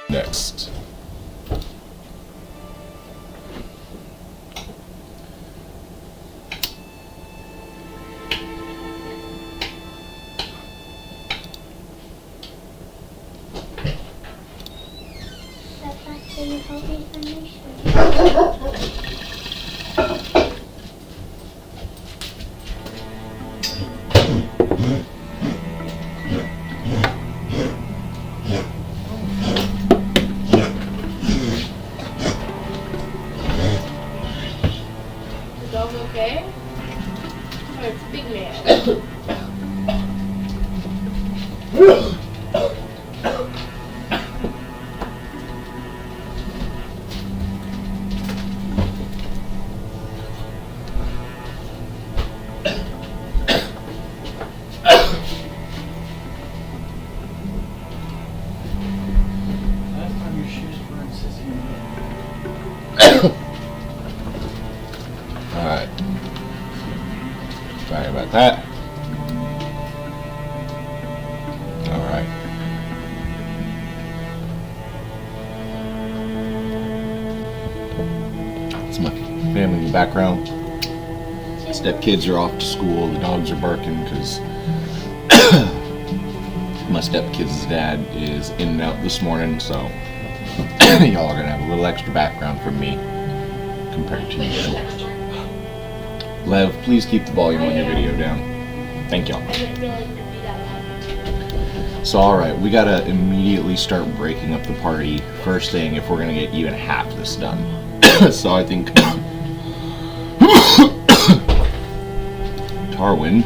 next. Can you help me finish? The dog okay? Or it's big man? Alright. Sorry about that. Alright. It's my family in the background. Stepkids are off to school. The dogs are barking because my stepkid's dad is in and out this morning, so y'all are gonna have a little extra background from me compared to usual. Lev, please keep the volume on your video down. Thank y'all. So alright, we gotta immediately start breaking up the party first thing if we're gonna get even half this done. So I think Tarwin.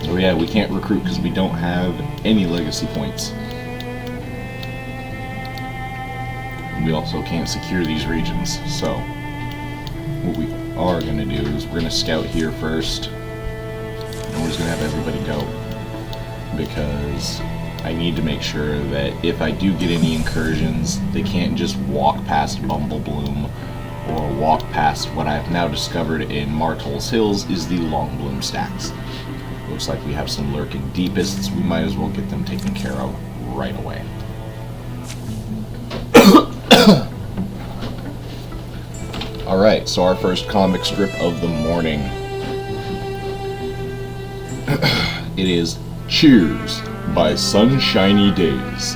Oh yeah, we can't recruit because we don't have any legacy points. We also can't secure these regions, so what we are going to do is we're going to scout here first, and we're just going to have everybody go, because I need to make sure that if I do get any incursions, they can't just walk past Bumblebloom or walk past what I've now discovered in Martell's Hills is the Longbloom stacks. Looks like we have some lurking deepists. We might as well get them taken care of right away. Alright, so our first comic strip of the morning. It is Cheers by Sunshiny Days.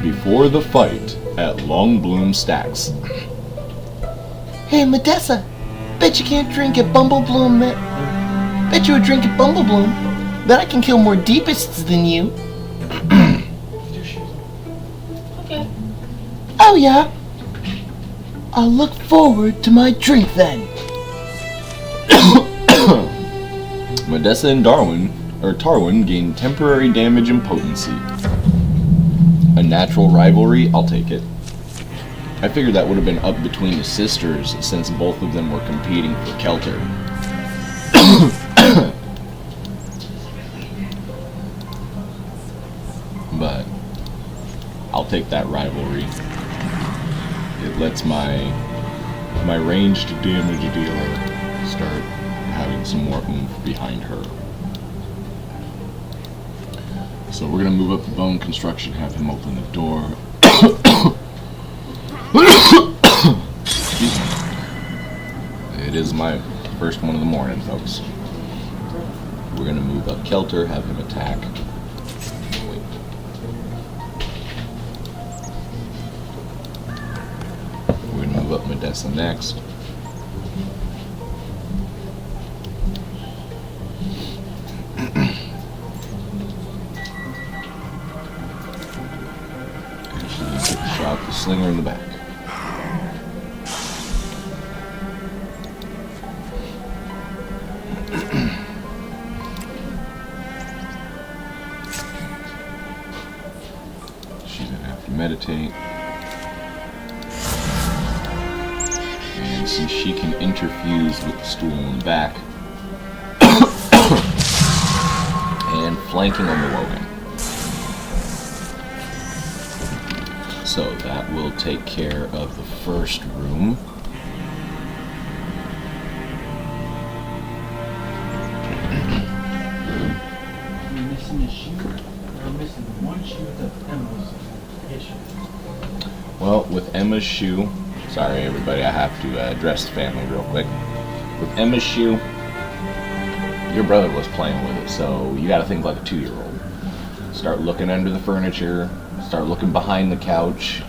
Before the fight at Longbloom Stacks. Hey, Modessa, bet you can't drink at Bumblebloom. Bet you would drink at Bumblebloom. Bet I can kill more deepists than you. Okay. Oh, yeah? I'll look forward to my drink then. Modessa and Tarwin gain temporary damage and potency. A natural rivalry, I'll take it. I figured that would have been up between the sisters since both of them were competing for Kelter. But I'll take that rivalry. It lets my ranged damage dealer start having some more oomph behind her. So we're gonna move up the bone construction, have him open the door. It is my first one of the morning, folks. We're gonna move up Kelter, have him attack. We're gonna move up Modessa next. And she's gonna take a shot at the slinger in the back. She's gonna have to meditate. And since she can interfuse with the stool in the back, and flanking on the Wogan. So that will take care of the first room. You're missing a shoe. You're missing one shoe with the emeralds in it. Well, with Emma's shoe, sorry everybody, I have to address the family real quick. With Emma's shoe, your brother was playing with it, so you gotta think like a 2-year-old. Start looking under the furniture, start looking behind the couch.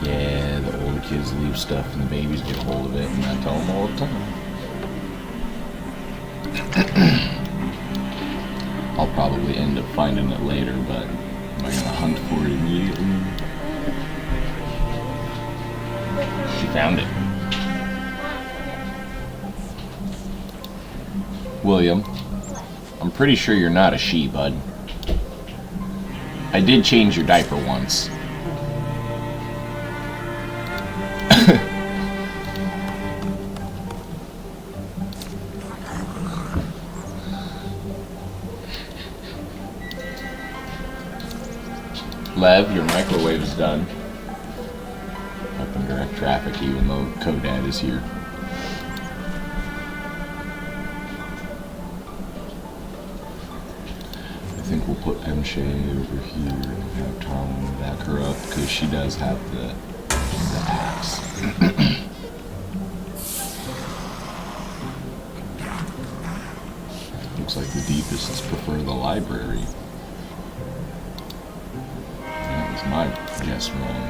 Yeah, the older kids leave stuff and the babies get a hold of it, and I tell them all the time. I'll probably end up finding it later, but am I gonna hunt for it immediately? She found it. William, I'm pretty sure you're not a she, bud. I did change your diaper once. Lev, your microwave is done. Up in direct traffic, even though Kodad is here. I think we'll put MJ over here and have Tom back her up because she does have the axe. Looks like the deepists prefer the library. My guess wrong.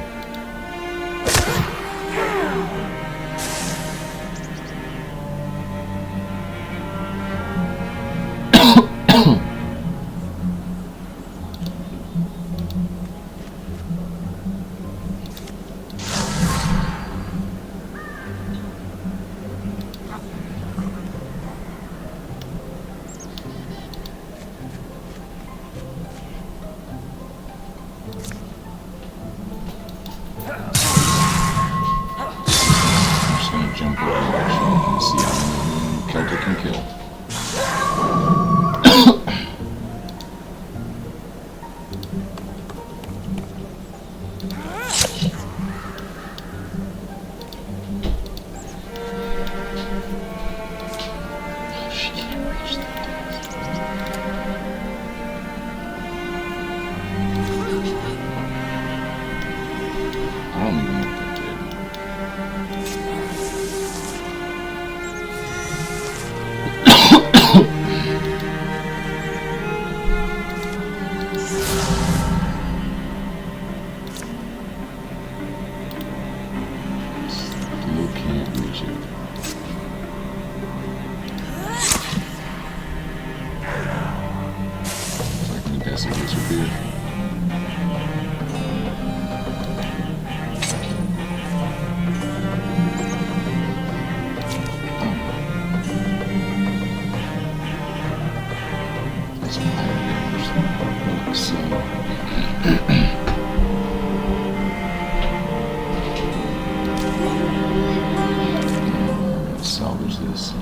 Salvage this.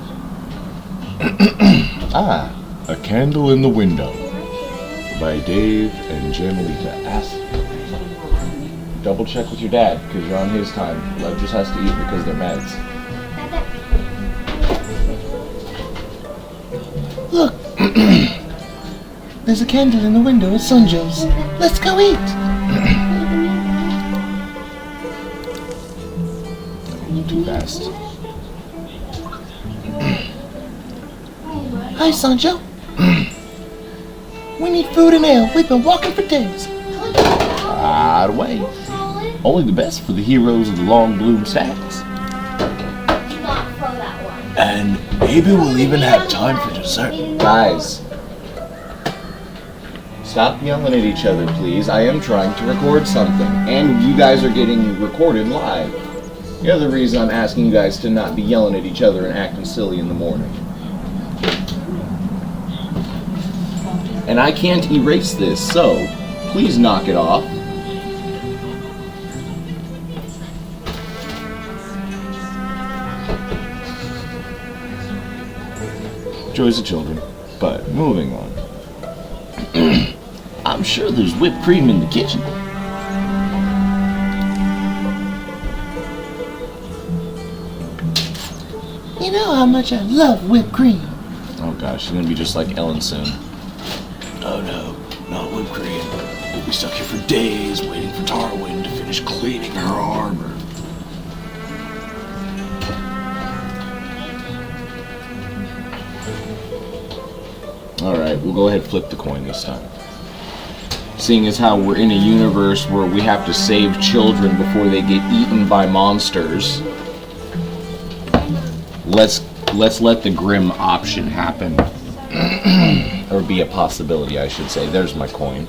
A Candle in the Window by Dave and Janelita. Ask. Double check with your dad because you're on his time. Lev just has to eat because they're meds. Look, there's a candle in the window at Sunjo's. Let's go eat. Too fast. Hi, Sanjo. We need food and ale. We've been walking for days. Right away. Only the best for the heroes of the long bloom stacks. Not throw that one. And maybe we'll even have time for dessert. Guys, stop yelling at each other, please. I am trying to record something, and you guys are getting recorded live. The other reason I'm asking you guys to not be yelling at each other and acting silly in the morning. And I can't erase this, so please knock it off. Joys of children. But moving on. I'm sure there's whipped cream in the kitchen. how much I love whipped cream. Oh gosh, she's gonna be just like Ellen soon. Oh no, not whipped cream. We'll be stuck here for days waiting for Tarwin to finish cleaning her armor. Alright, we'll go ahead and flip the coin this time. Seeing as how we're in a universe where we have to save children before they get eaten by monsters, let's let the grim option happen. Or be a possibility, I should say. There's my coin.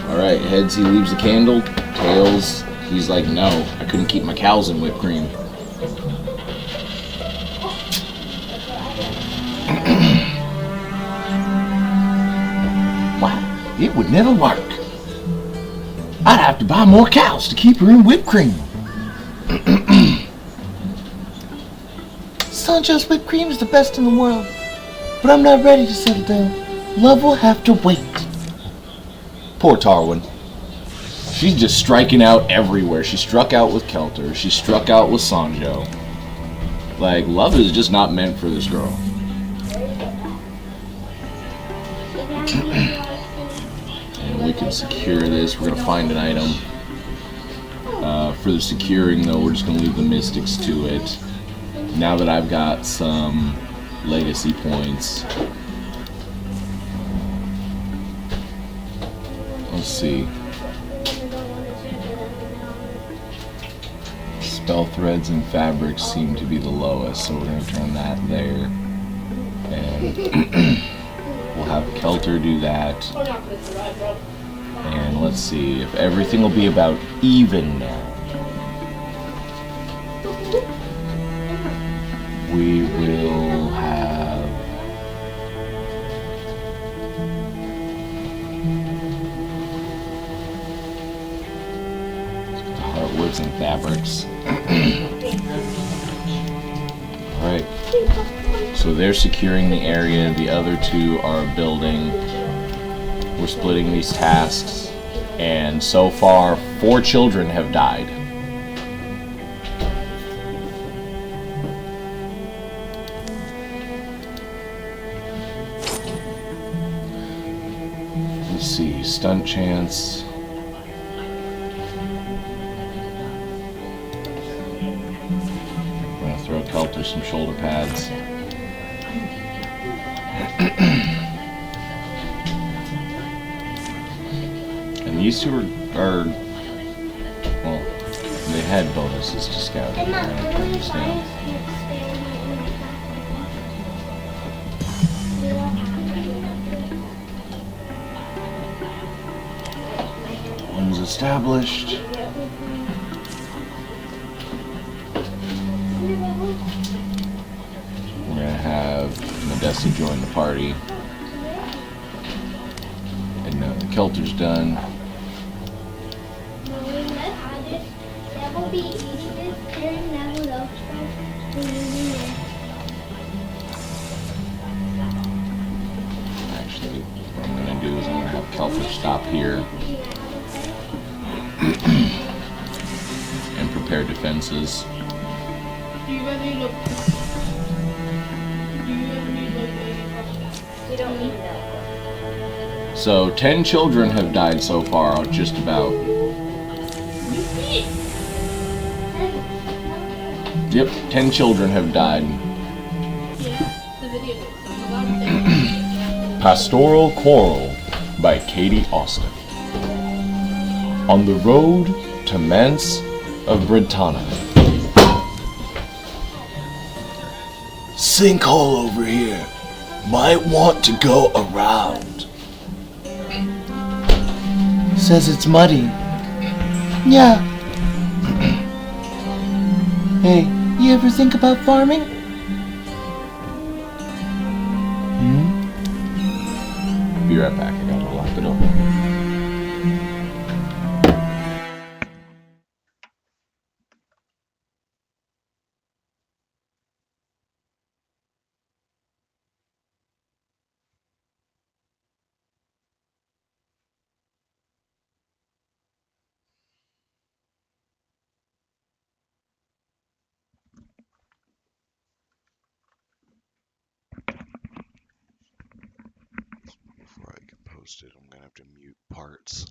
Alright, heads, he leaves the candle. Tails, he's like, no, I couldn't keep my cows in whipped cream. Wow, it would never work. I'd have to buy more cows to keep her in whipped cream. Sancho's whipped cream is the best in the world, but I'm not ready to settle down. Love will have to wait. Poor Tarwin. She's just striking out everywhere. She struck out with Kelter. She struck out with Sanjo. Like, love is just not meant for this girl. And we can secure this. We're going to find an item. For the securing, though, we're just going to leave the mystics to it. Now that I've got some legacy points. Let's see. Spell threads and fabrics seem to be the lowest, so we're going to turn that there. And we'll have Kelter do that. And let's see if everything will be about even now. We will have hardwoods and fabrics. Alright. So they're securing the area, the other two are building. We're splitting these tasks, and so far 4 children have died. Let's see, stunt chance. We're gonna throw Kelter some shoulder pads. And these two are well, they had bonuses to scouting. I understand. One's established. We're gonna have Modesta join the party. And now the Kelter's done. Actually, what I'm gonna do is I'm gonna have Kelter stop here. And prepare defenses. We don't need that. So 10 children have died so far, just about. Yep, 10 children have died. Pastoral Choral by Katie Austin. On the road to Mance of Britannia. Sinkhole over here. Might want to go around. Says it's muddy. Yeah. Hey, you ever think about farming? Be right back, I gotta lock the door. toasted. I'm gonna have to mute parts.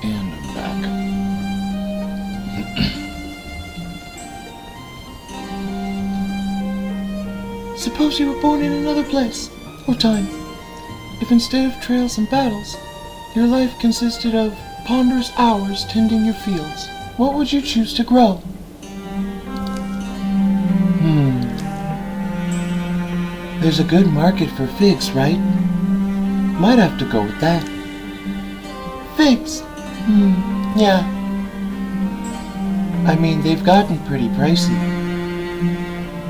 And I'm back. Suppose you were born in another place, or time. If instead of trails and battles, your life consisted of ponderous hours tending your fields, what would you choose to grow? There's a good market for figs, right? Might have to go with that. Figs? Yeah. I mean, they've gotten pretty pricey.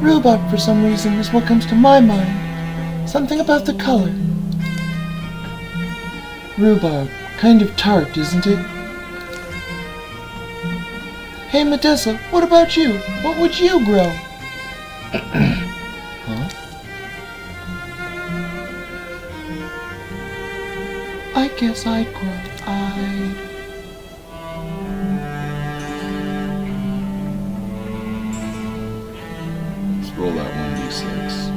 Rhubarb, for some reason, is what comes to my mind. Something about the color. Rhubarb. Kind of tart, isn't it? Hey, Modessa, what about you? What would you grow? Huh? I guess I'd grow. Let's roll that 1d6.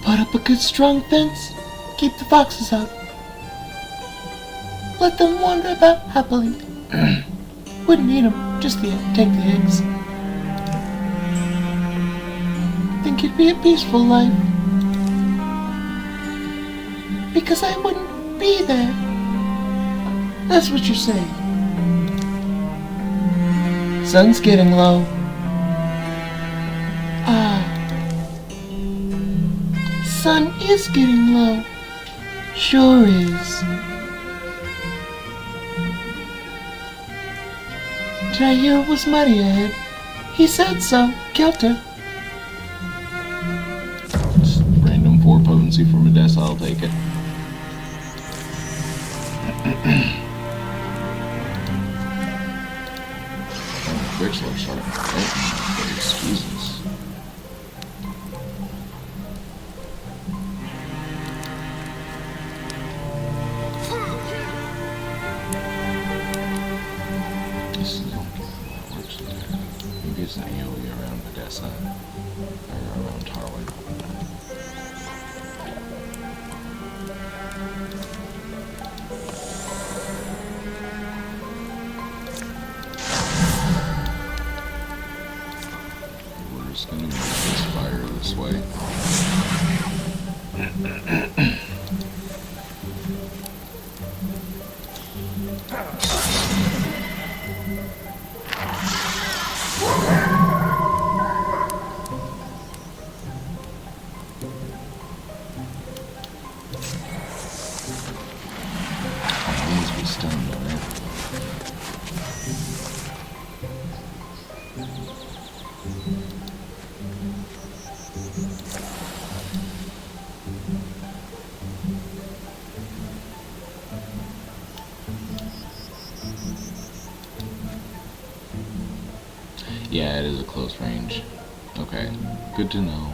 Put up a good strong fence. Keep the foxes out. Let them wander about happily. Wouldn't eat them, just take the eggs. Think it'd be a peaceful life. Because I wouldn't be there. That's what you're saying. Sun's getting low. Sun is getting low. Sure is. Did I hear it was muddy ahead? He said so. Kelter. Just random 4 potency from Modessa, I'll take it. Oh, the bricks are starting to fit. Jesus. Maybe it's not AoE around Modessa, or around Tarwin. We're just gonna move this fire this way. Yeah, it is a close range. Okay, good to know.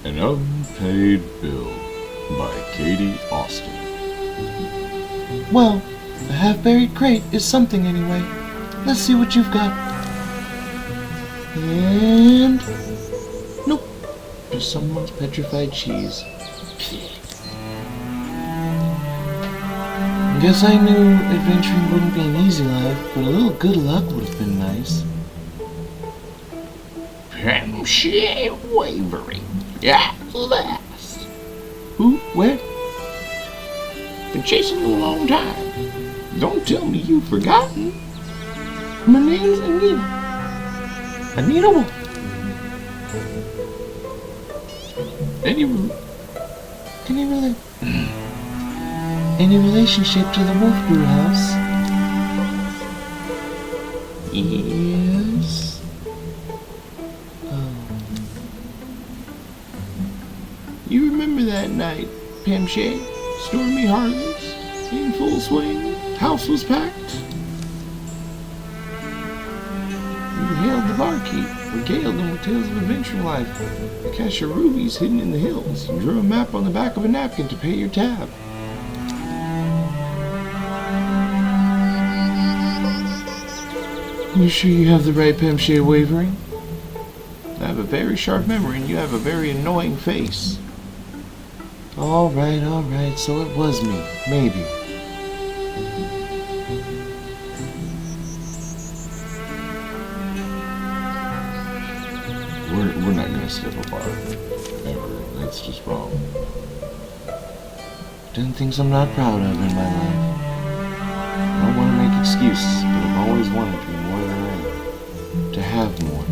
An Unpaid Bill by Katie Austin. Well, the half-buried crate is something anyway. Let's see what you've got. And... nope. Just someone's petrified cheese. Guess I knew adventuring wouldn't be an easy life, but a little good luck would have been nice. She wavering. At last. Who? Where? Been chasing you a long time. Don't tell me you've forgotten. My name's Anita. Anita what? Any relationship to the Wolf Brew House? Yes. You remember that night, Pamshay? Stormy harvest, in full swing, house was packed. We hailed the barkeep, regaled him with tales of adventure life, a cache of rubies hidden in the hills, and drew a map on the back of a napkin to pay your tab. You sure you have the right Pamshay wavering? I have a very sharp memory and you have a very annoying face. Alright, so it was me. Maybe. We're not gonna step apart. Ever. That's just wrong. Done things I'm not proud of in my life. I don't want to make excuses, but I've always wanted to be more than I am. To have more.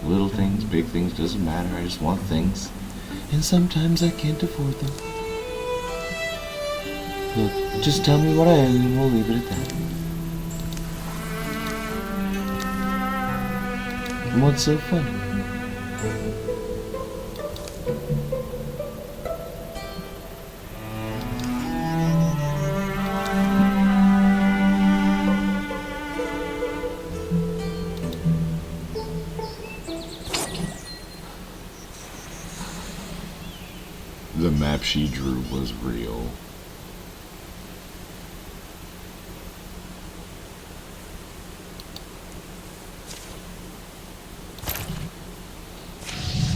Little things, big things, doesn't matter. I just want things. And sometimes I can't afford them. Look, just tell me what I am and we'll leave it at that. And what's so funny? The map she drew was real.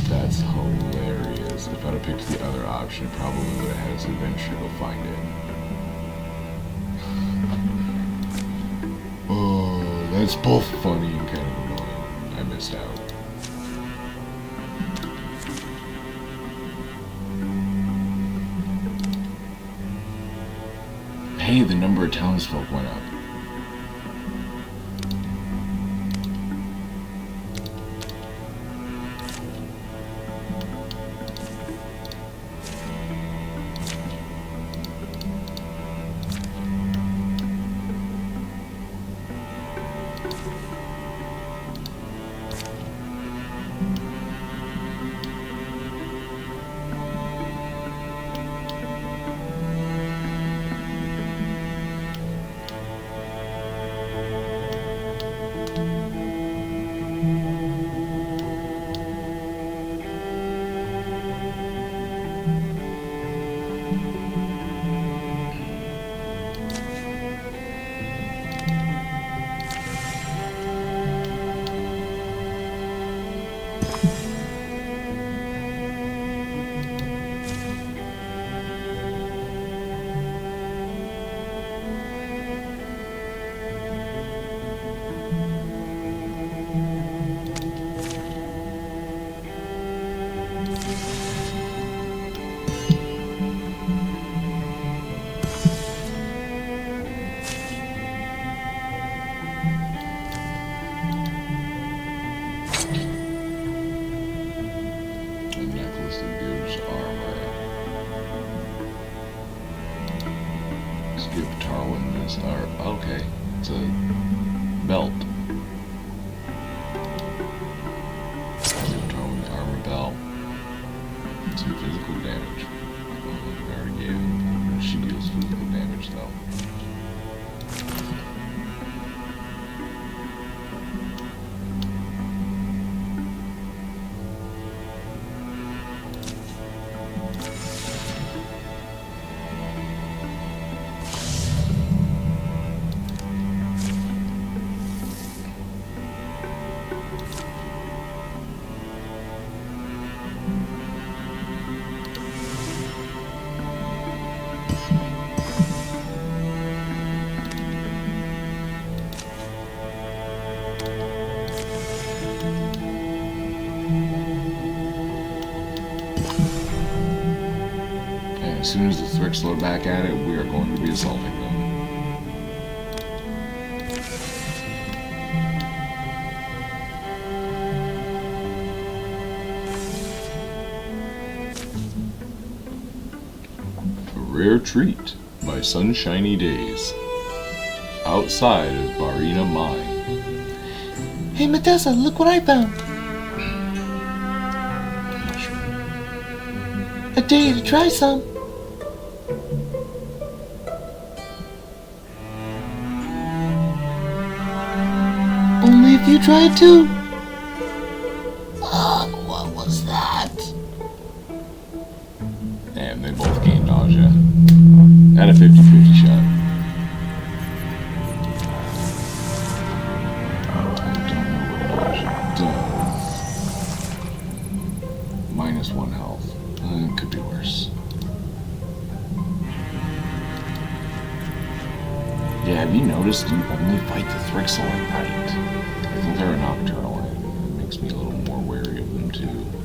That's hilarious. If I'd have picked the other option, it probably would have had us adventure to find it. Oh, that's both funny and kind of annoying. I missed out. Hey, the number of townsfolk went up. Okay, it's a belt. Towing armor belt. Some physical damage. I already gave it. She deals physical damage though. As soon as the Thrix load back at it, we are going to be assaulting them. A rare treat by sunshiny days. Outside of Barina Mine. Hey, Matessa, look what I found. I dare you to try some. Only if you try it too. What was that? Damn, they both gained nausea. At a 50-50 shot. Oh, I don't know what nausea does. -1 health. It could be worse. Yeah, have you noticed you only fight the Thrixel at night? I think they're a nocturnal enemy. makes me a little more wary of them too.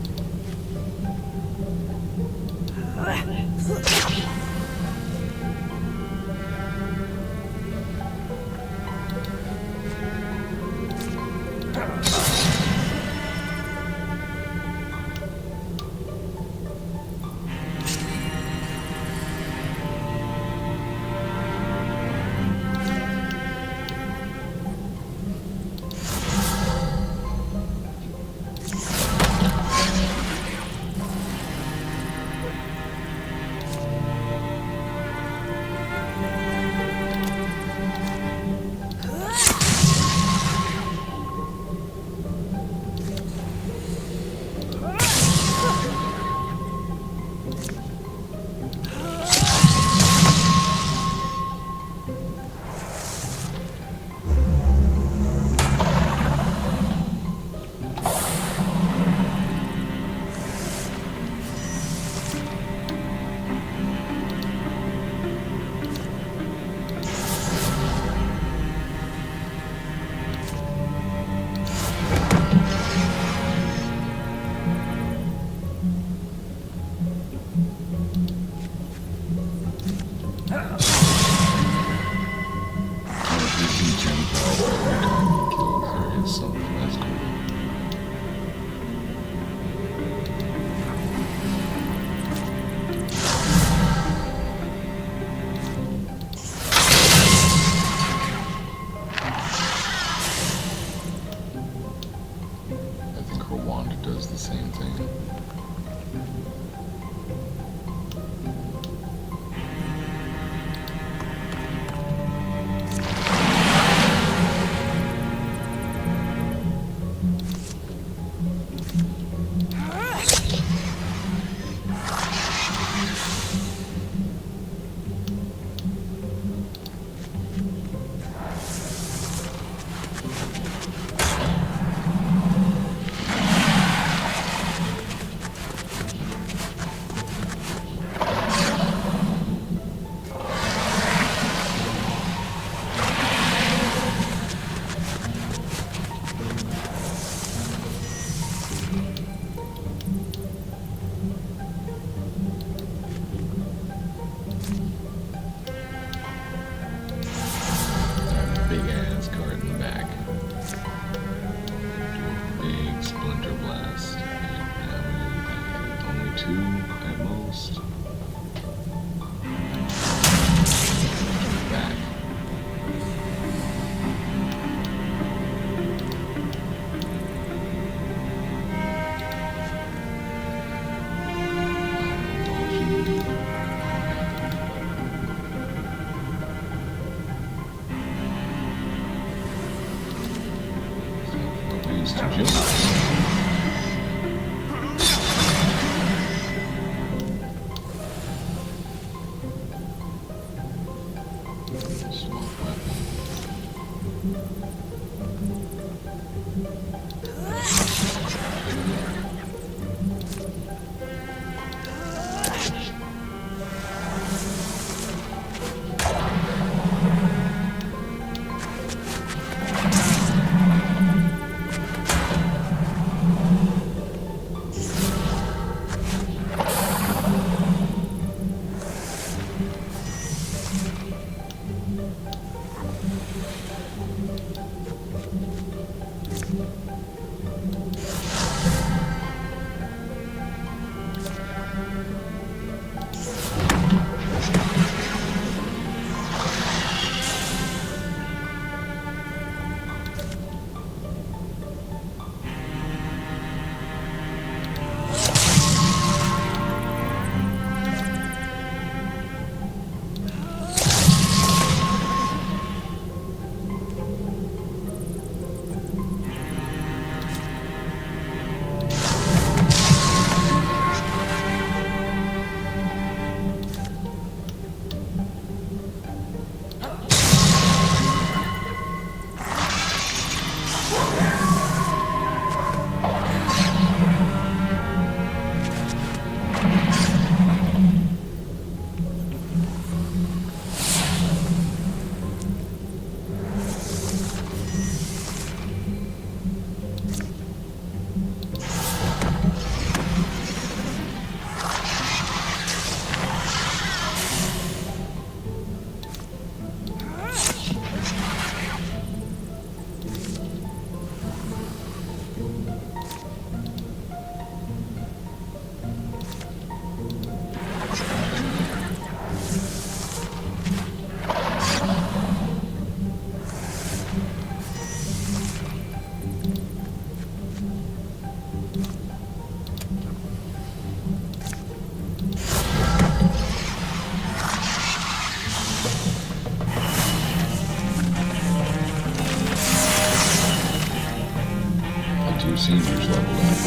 seniors leveled up.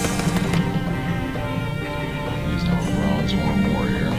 He's now a bronze horn warrior.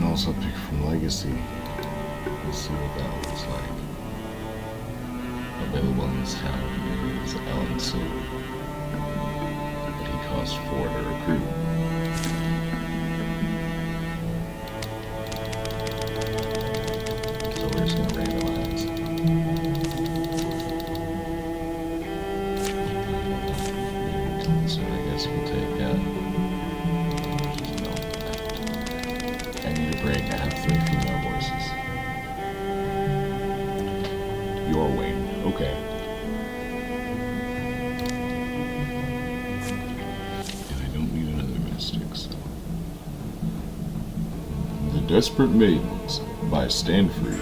Also pick from Legacy. Let's see what that looks like. Available in this town is Ellen Sue, but he costs 4 to recruit. So we're just gonna randomize. So I guess we'll take break. I have 3 female voices. Your wing. Okay. And I don't need another mystic, so. The Desperate Maidens by Stanford.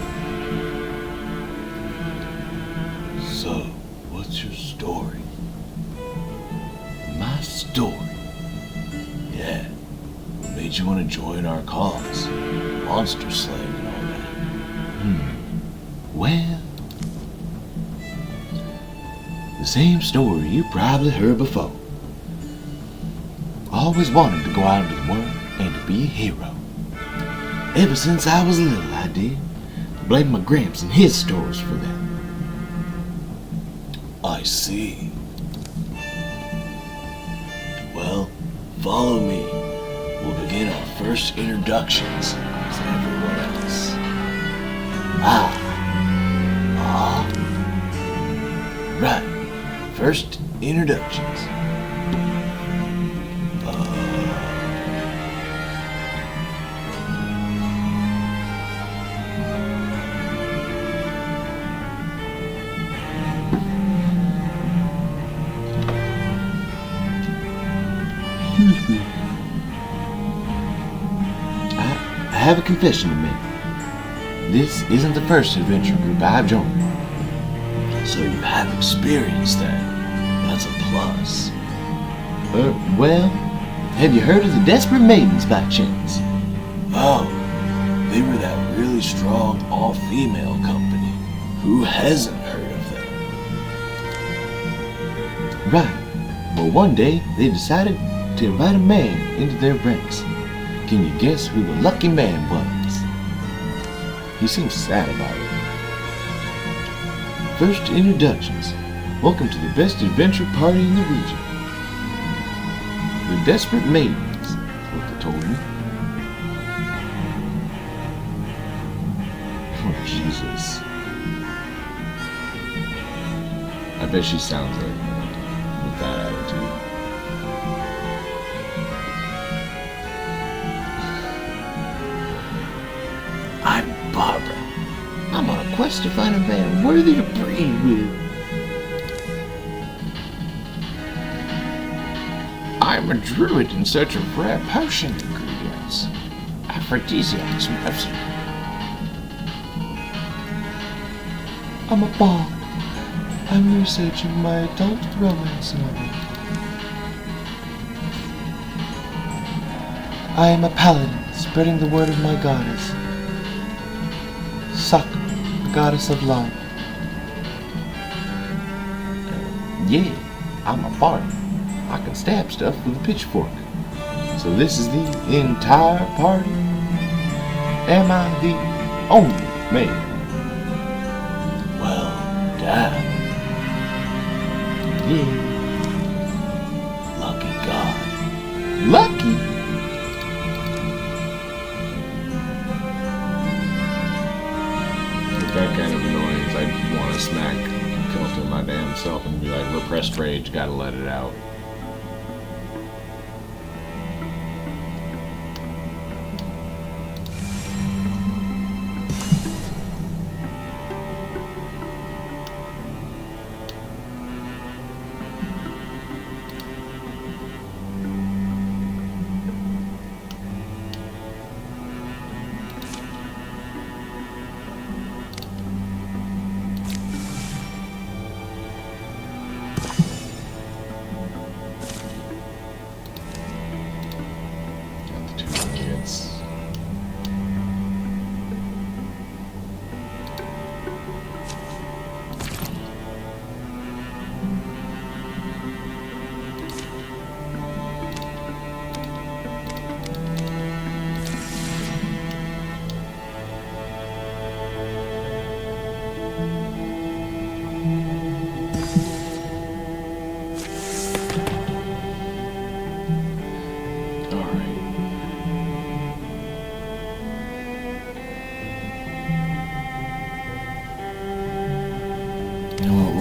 So, what's your story? My story? Yeah. What made you want to join our cause? Monster slaying and all that. Well, the same story you probably heard before. Always wanted to go out into the world and to be a hero. Ever since I was little, I did. Blame my gramps and his stories for that. I see. Well, follow me. We'll begin our first introductions. Everyone else. Right. First introductions. Excuse me. I have a confession to make. This isn't the first adventure group I've joined. So you have experienced that. That's a plus. Well, have you heard of the Desperate Maidens by chance? Oh, they were that really strong all-female company. Who hasn't heard of them? Right. Well, one day they decided to invite a man into their ranks. Can you guess who the lucky man was? He seems sad about it. First introductions. Welcome to the best adventure party in the region. The Desperate Maidens, is what they told me. Oh, Jesus. I bet she sounds like that, with that attitude. quest to find a man worthy to breed with. I'm a druid in search of rare potion ingredients. Aphrodisiacs, mostly. I'm a bard. I'm researching my adult romance novel. I am a paladin, spreading the word of my goddess. Sak, the goddess of love. Yeah, I'm a bard. I can stab stuff with a pitchfork. So this is the entire party? Am I the only man? Well, damn. Yeah. Lucky God. Lucky? With that kind of annoyance, I'd want to smack Kelton my damn self and be like, repressed rage, gotta let it out.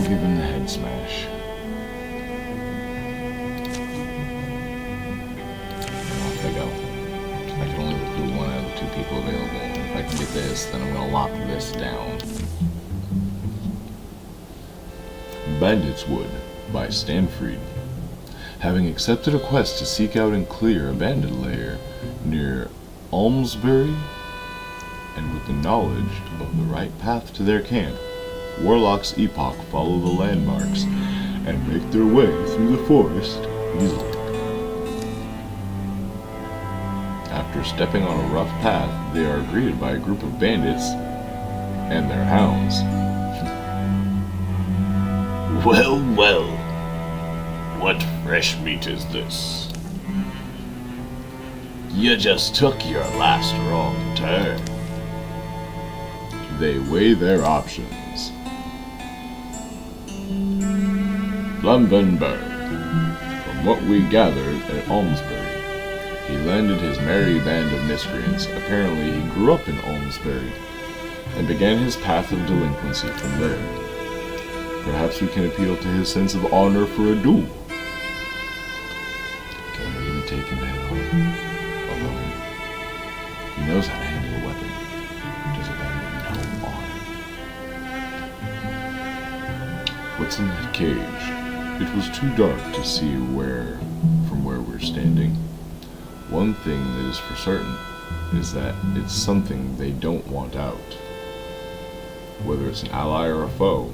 Give him the head smash. And off they go. I can only recruit one out of the 2 people available. If I can get this, then I'm gonna lock this down. Bandits Wood by Stanfried. Having accepted a quest to seek out and clear a bandit lair near Almsbury, and with the knowledge of the right path to their camp, Warlocks Epoch follow the landmarks and make their way through the forest easily. After stepping on a rough path, they are greeted by a group of bandits and their hounds. Well, well. What fresh meat is this? You just took your last wrong turn. They weigh their options. Bloomburg. From what we gathered at Almsbury, he landed his merry band of miscreants. Apparently he grew up in Almsbury and began his path of delinquency from there. Perhaps we can appeal to his sense of honor for a duel. Can we really take him head on alone? He knows how to handle a weapon. Does abandon no honor. What's in that cage? It was too dark to see from where we're standing. One thing that is for certain is that it's something they don't want out. Whether it's an ally or a foe,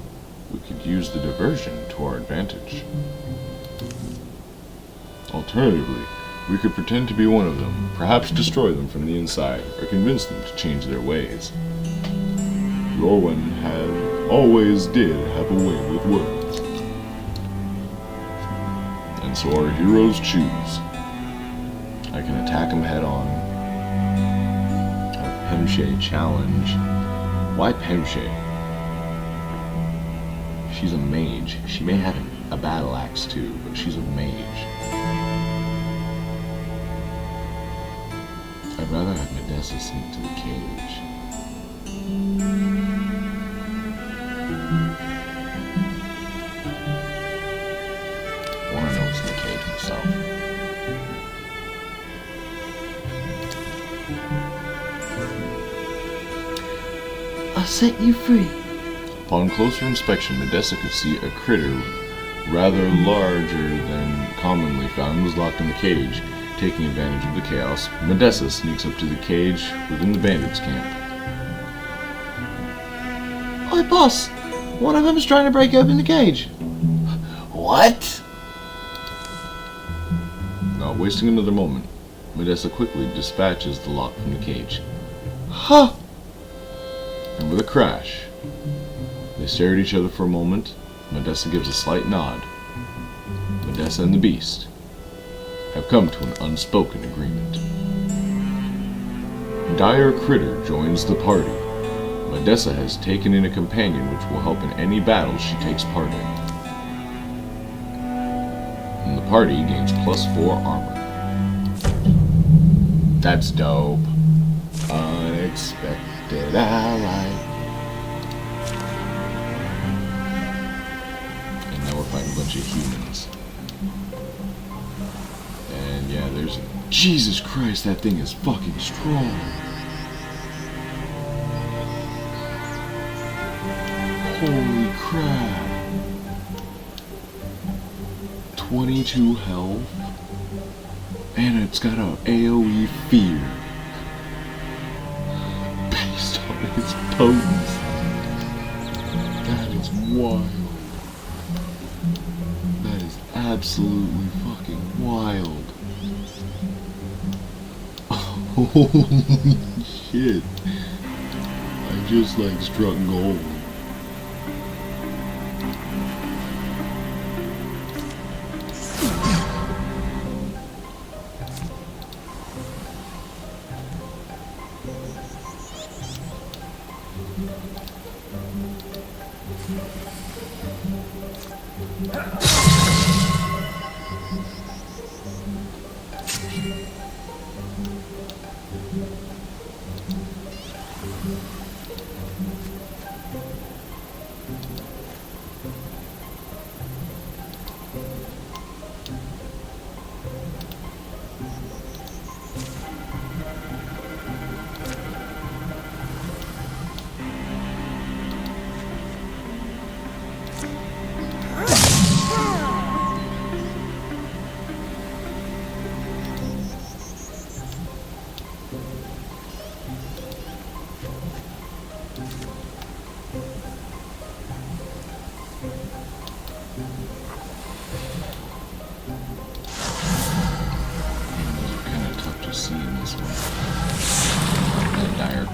we could use the diversion to our advantage. Alternatively, we could pretend to be one of them, perhaps destroy them from the inside, or convince them to change their ways. Lorwyn always did have a way with words. And so our heroes choose. I can attack him head on. Our Pemshe challenge. Why Pemshe? She's a mage. She may have a battle axe too, but she's a mage. I'd rather have Medessa sneak to the cage. I want to know what's in the cage myself. I'll set you free. Upon closer inspection, Medessa could see a critter rather larger than commonly found was locked in the cage. Taking advantage of the chaos, Medessa sneaks up to the cage within the bandits' camp. Oi, boss! One of them is trying to break open the cage. What? Not wasting another moment, Medessa quickly dispatches the lock from the cage. Huh! And with a crash, they stare at each other for a moment. Medessa gives a slight nod. Medessa and the beast have come to an unspoken agreement. Dire Critter joins the party. Medessa has taken in a companion which will help in any battle she takes part in. And the party gains +4 armor. That's dope. Unexpected ally. And now we're fighting a bunch of humans. And yeah, there's... Jesus Christ, that thing is fucking strong. Holy crap. 22 health. And it's got a AoE fear. Based on its potency. That is wild. That is absolutely fucking wild. Holy shit. I just like struck gold.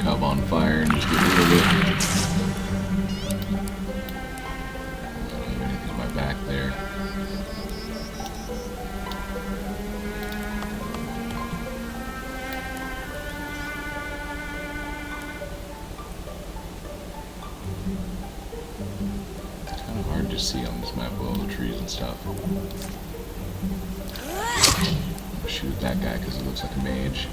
Cub on fire and just get rid of it. I don't have anything in my back there. It's kind of hard to see on this map with all the trees and stuff. I'll shoot that guy because he looks like a mage.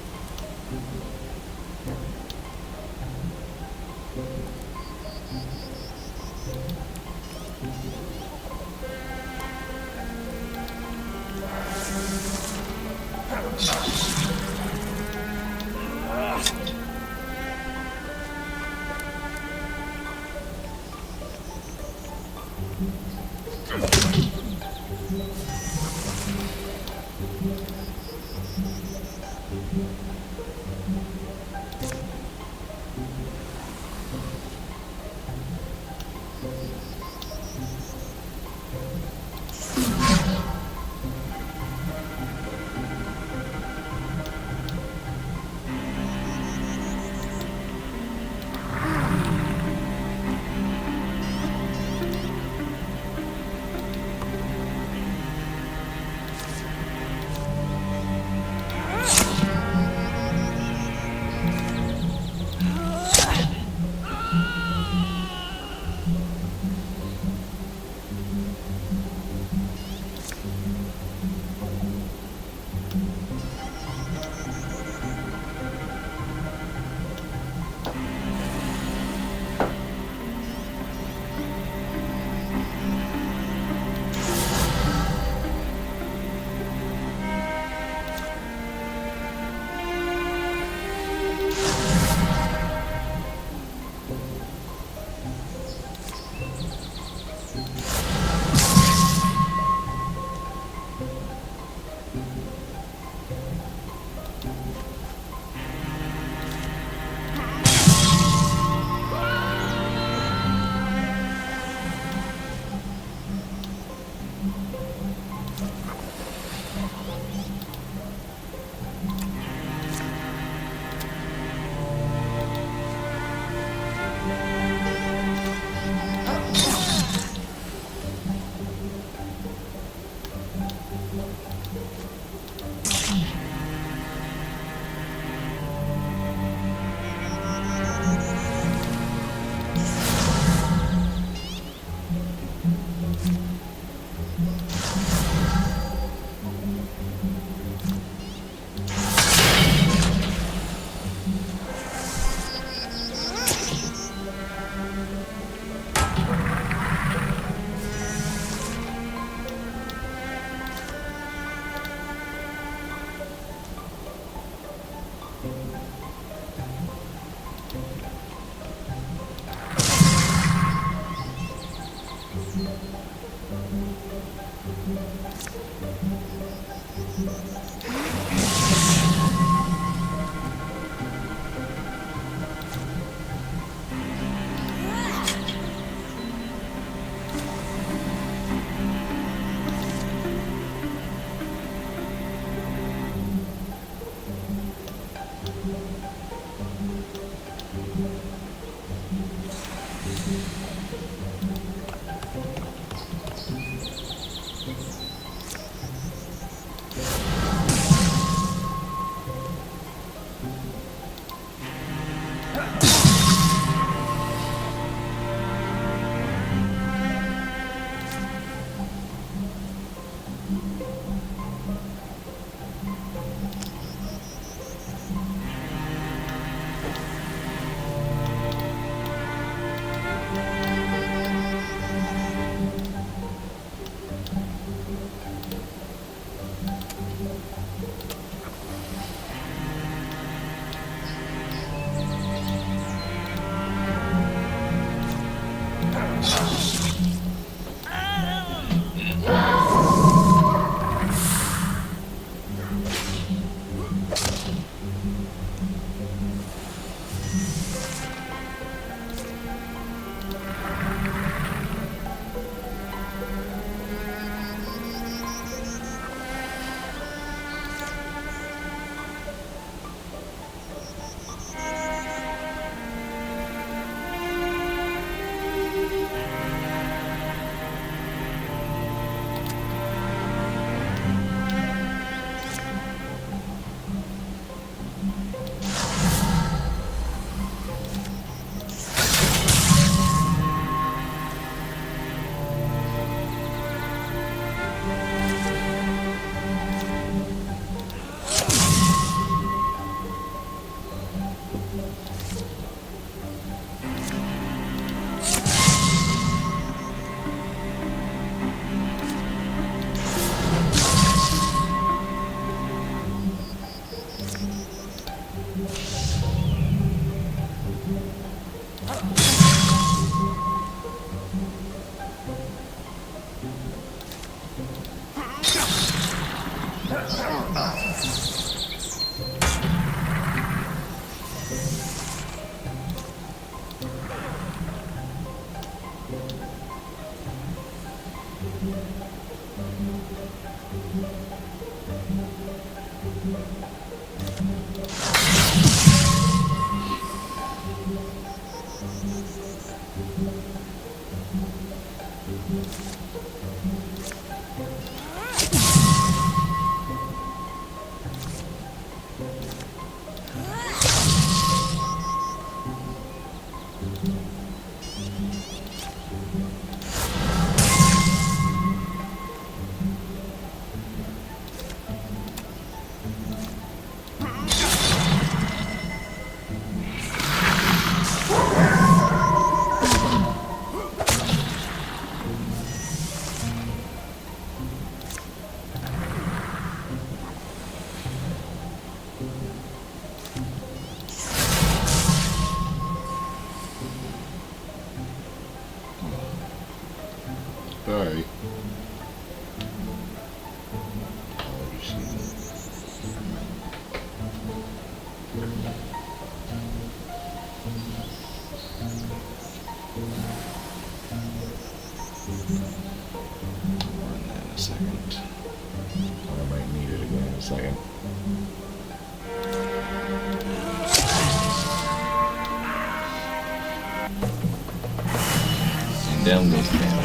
down goes the banner.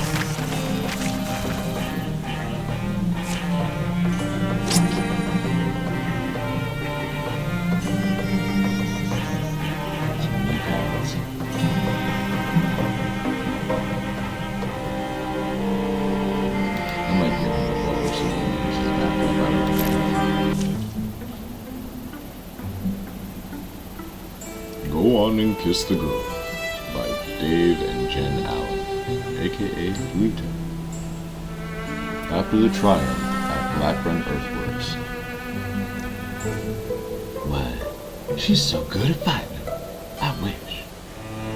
I might get one of those so we can use this back. Go on and Kiss the Girl by Dave and Jen Allen, aka Luta. After the triumph at Blackburn Earthworks. Why, she's so good at fighting. I wish.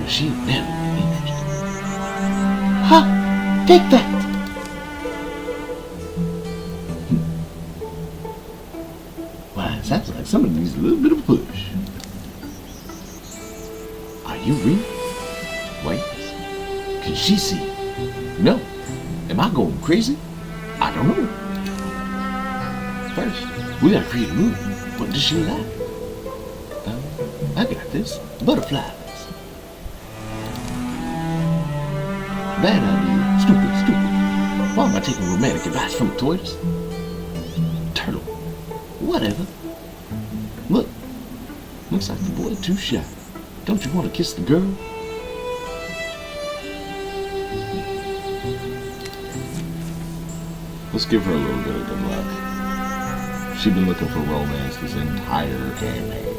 But she'd never be interested. Ha! Take that! Why, sounds like somebody needs a little bit of push. Are you real? Wait. Can she see? No. Am I going crazy? I don't know. First, we gotta create a movie. What does she like? I got this. Butterflies. Bad idea. Stupid. Why am I taking romantic advice from a tortoise? Turtle. Whatever. Look. Looks like the boy's too shy. Don't you want to kiss the girl? Let's give her a little bit of good luck. She's been looking for romance this entire campaign.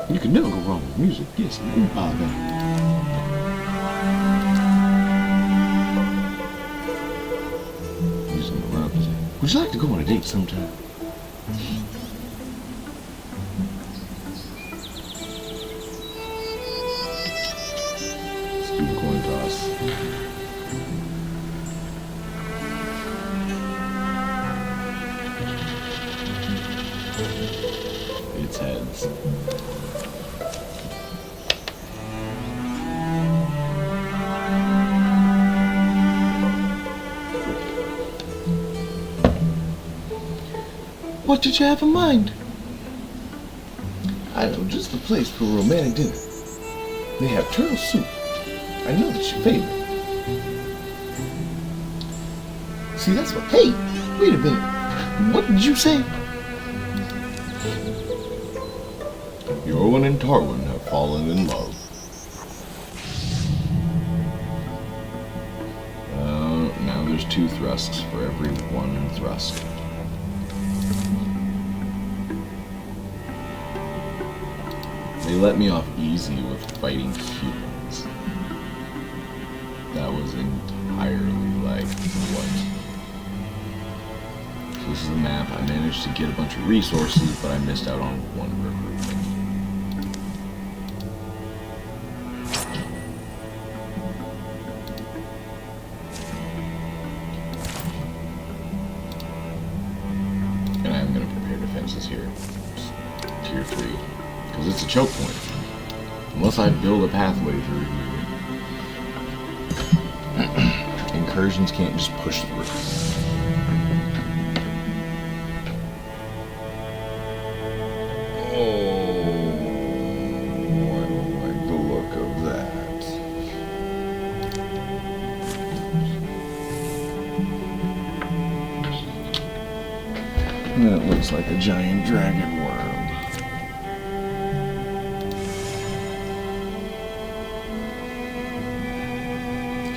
You can never go wrong with music. Yes, Using the rubs. Would you like to go on a date sometime? Let's do the coin toss. It's heads. What did you have in mind? I know just the place for a romantic dinner. They have turtle soup. I know that's your favorite. See, that's what... Hey, wait a minute. What did you say? Yorwin and Tarwin have fallen in love. Now there's 2 thrusts for every 1 thrust. They let me off easy with fighting humans. That was entirely like, what? So this is the map. I managed to get a bunch of resources, but I missed out on 1 recruitment. And I'm going to prepare defenses here. Tier 3. Because it's a choke point. Unless I build a pathway through here. Incursions can't just push through. Oh, I don't like the look of that. That looks like a giant dragon worm.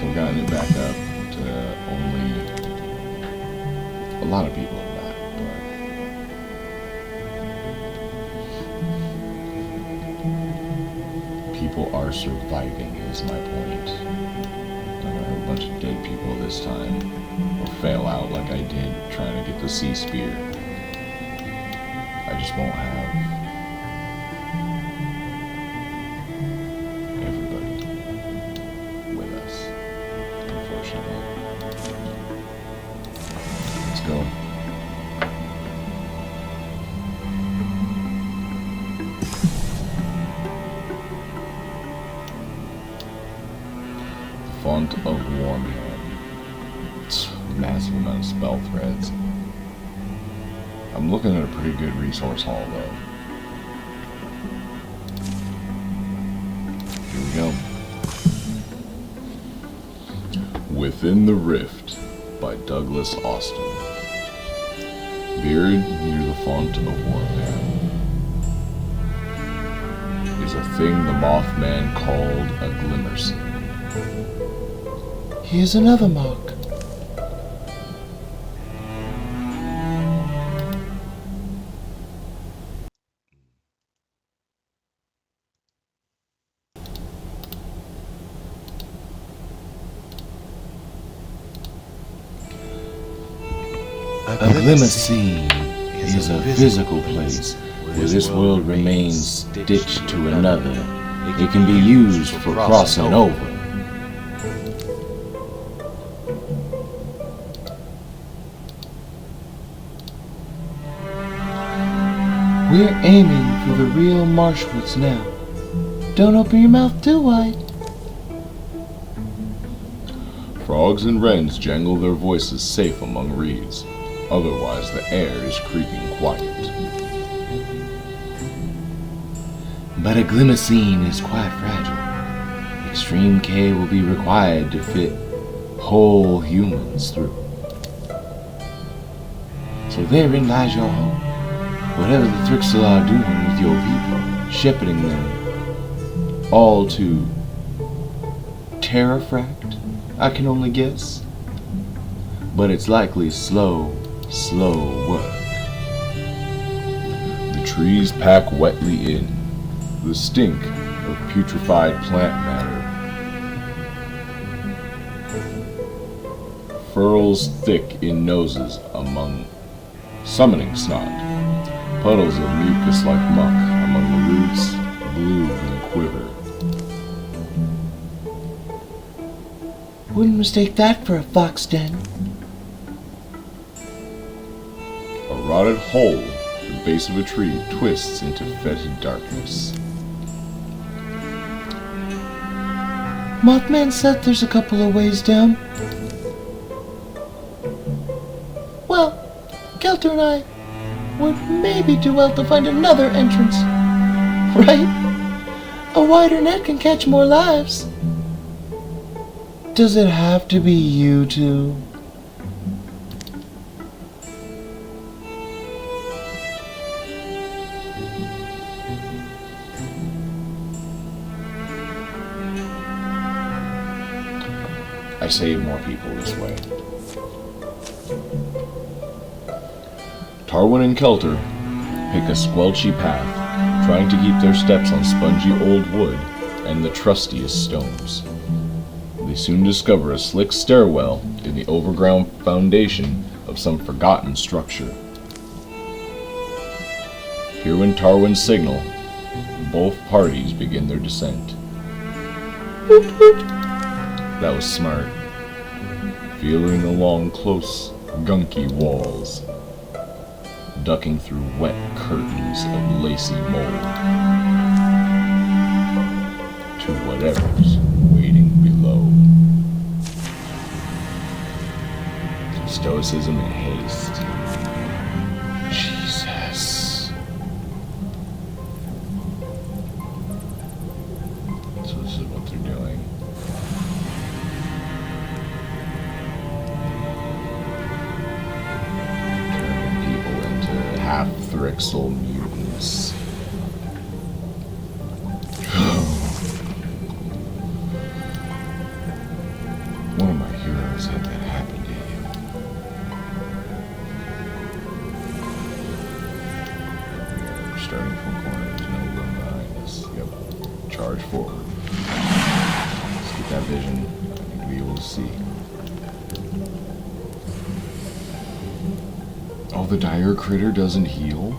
I've gotten it back up to only a lot of people have not, but people are surviving is my point. I'm gonna have a bunch of dead people this time, or fail out like I did trying to get the sea spear. I just won't have everybody with us. Unfortunately. Let's go. Font of Warmhand. It's a massive amount of spell threads. I'm looking at a pretty good resource haul though. Here we go. Within the Rift by Douglas Austin. Buried near the font of Warlocks is a thing the Mothman called a Glimmerseen. He is another mark. A Glimmerseen is a physical place where this world remains stitched to another. It can be used for crossing over. We're aiming for the real Marshwoods now. Don't open your mouth too wide. Frogs and wrens jangle their voices safe among reeds. Otherwise, the air is creeping quiet. But a Glimmerseen is quite fragile. Extreme care will be required to fit whole humans through. So therein lies your hope. Whatever the Thrixel are doing with your people, shepherding them all to Terrafract, I can only guess. But it's likely slow work. The trees pack wetly in, the stink of putrefied plant matter furls thick in noses among summoning snot. Puddles of mucus like muck among the roots bloom and quiver. Wouldn't mistake that for a fox den. A rotted hole at the base of a tree twists into fetid darkness. Mothman said there's a couple of ways down. Well, Kelter and I would maybe do well to find another entrance. Right? A wider net can catch more lives. Does it have to be you two? I save more people this way. Tarwin and Kelter pick a squelchy path, trying to keep their steps on spongy old wood and the trustiest stones. They soon discover a slick stairwell in the overground foundation of some forgotten structure. Hearing Tarwin's signal, both parties begin their descent. That was smart. Feeling along close, gunky walls, ducking through wet curtains of lacy mold to whatever's waiting below. Stoicism and haste. Jesus. So this is what they're doing. Turning people into half-Thrixel mutants. One of my heroes had that happen to him. Starting from corner, there's no room behind us. Yep. Charge forward. Let's get that vision. I need to be able to see. Oh, the dire critter doesn't heal?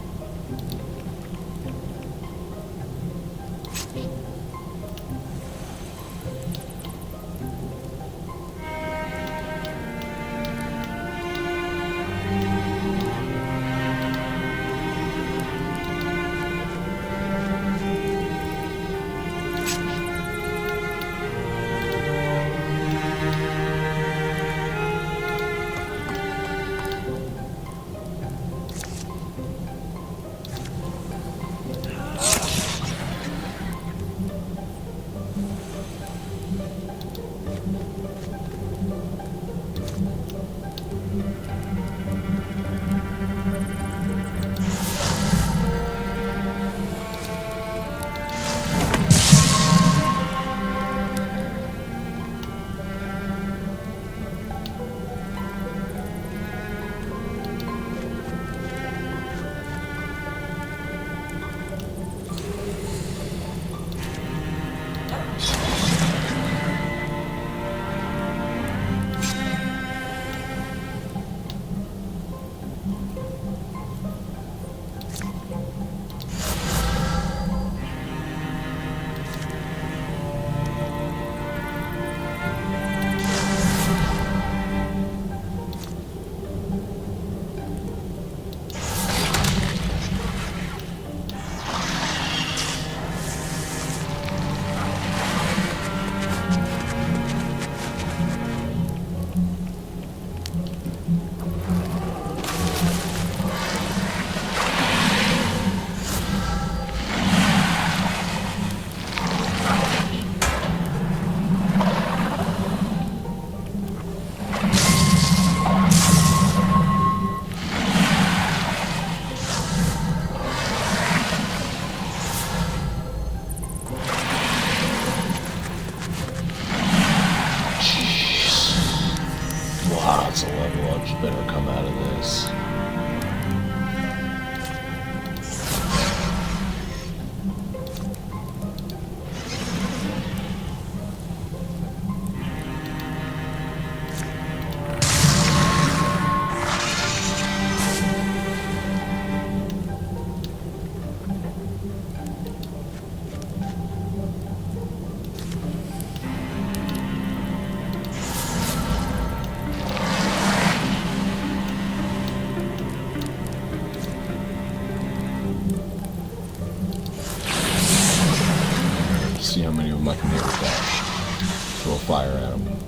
like a nail with that. Throw a fire at him.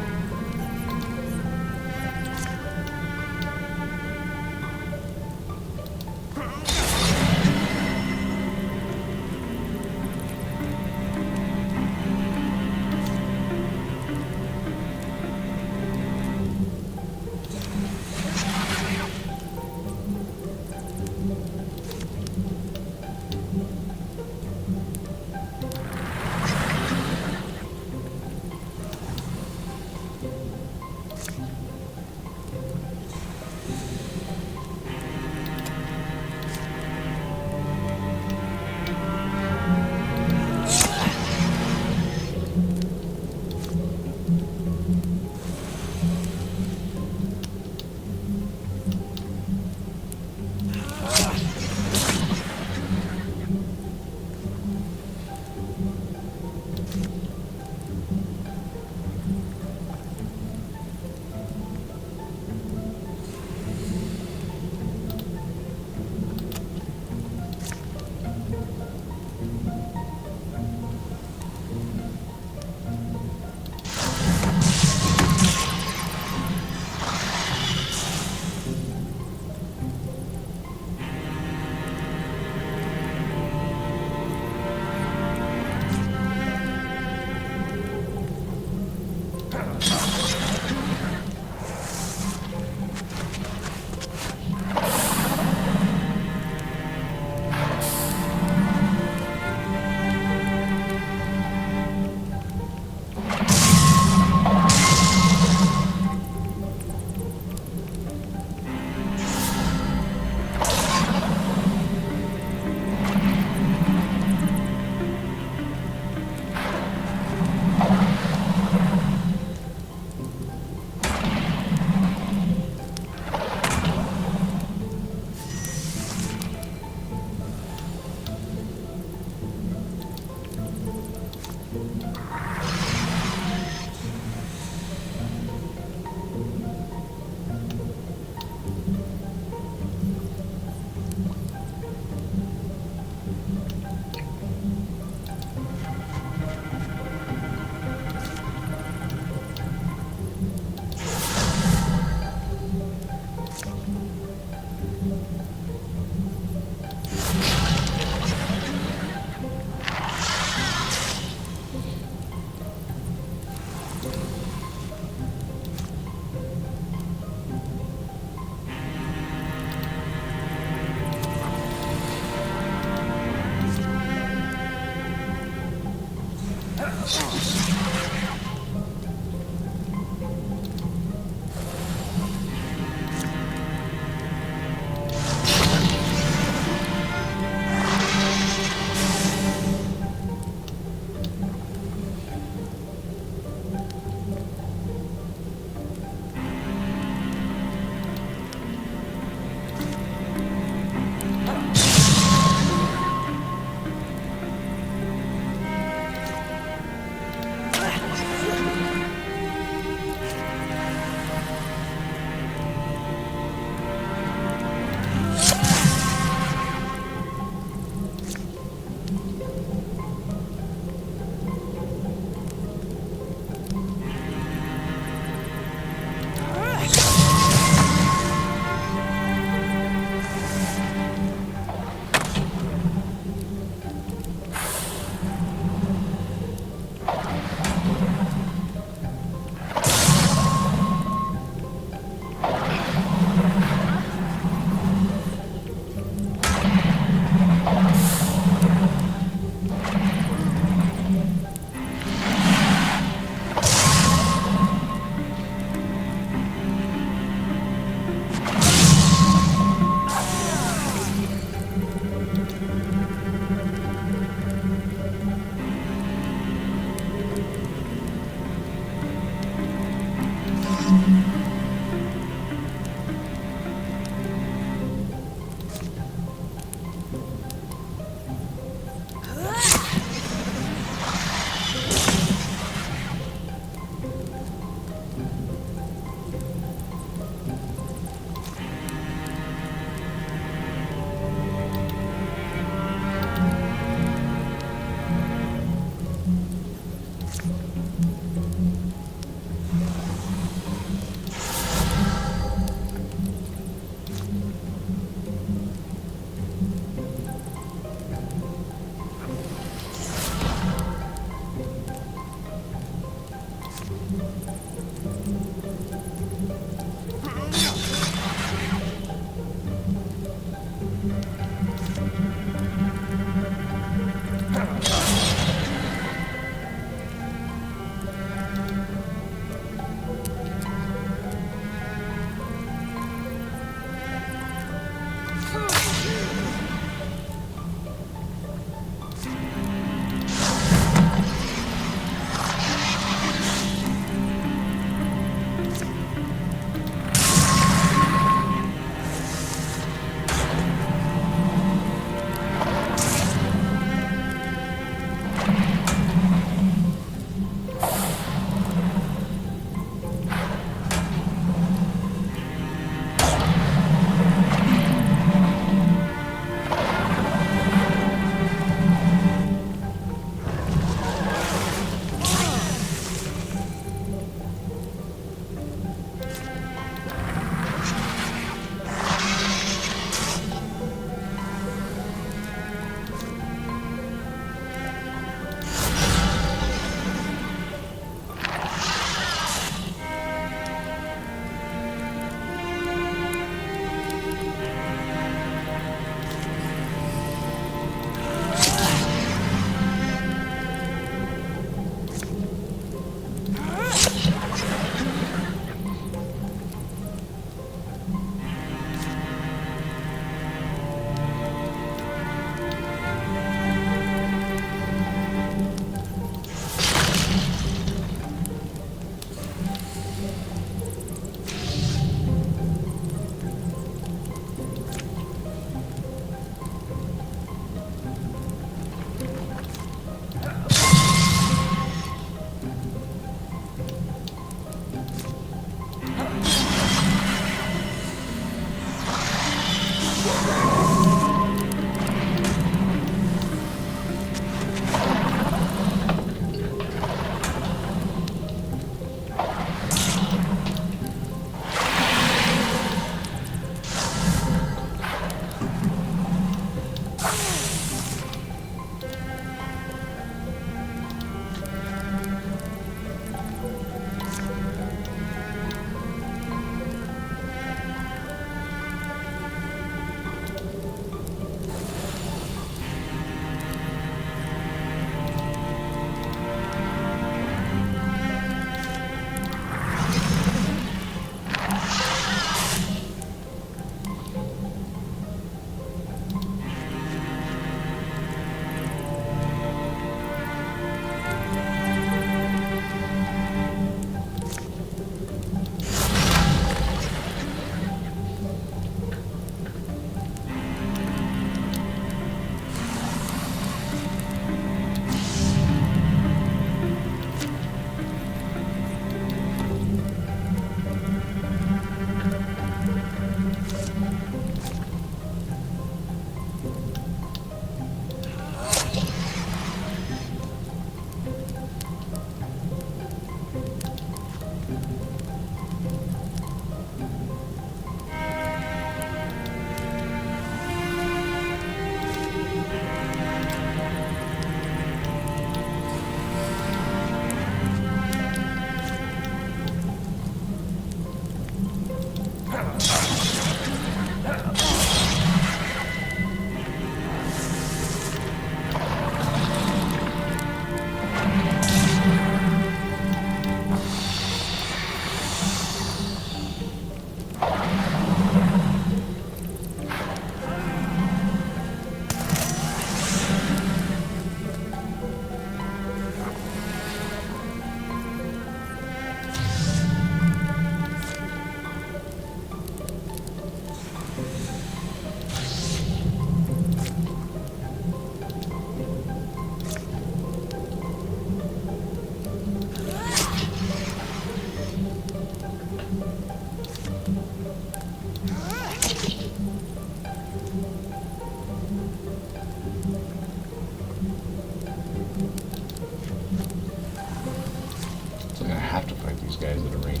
have to fight these guys at a range.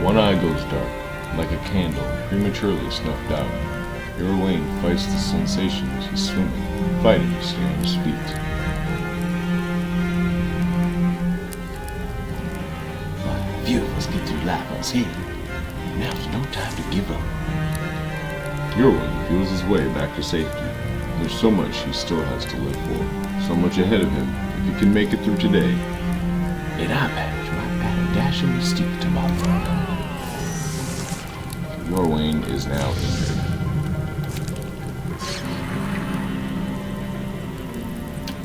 One eye goes dark, like a candle prematurely snuffed out. Wayne fights the sensation as he's swimming, fighting to stay on his feet. A few of us get through life unscathed. Now's no time to give up. Wayne feels his way back to safety. There's so much he still has to live for, so much ahead of him if he can make it through today. An eye patch might add a dash of mystique tomorrow. Wayne is now injured.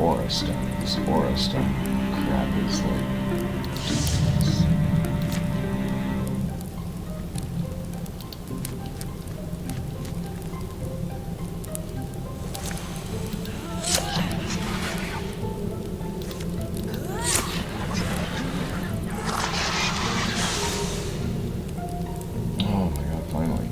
Aura stun. This aura stun crap is like ridiculous. Oh my god, finally.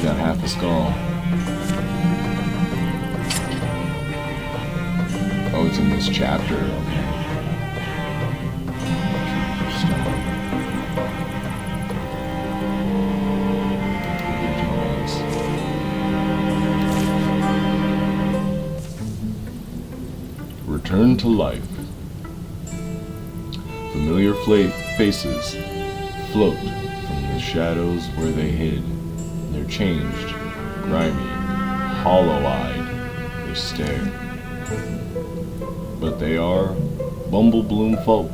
Got half a skull. Oh, it's in this chapter. Okay. Return to life. Familiar faces float from the shadows where they hid. They're changed, grimy, hollow-eyed. They stare. but they are Bumblebloom folk,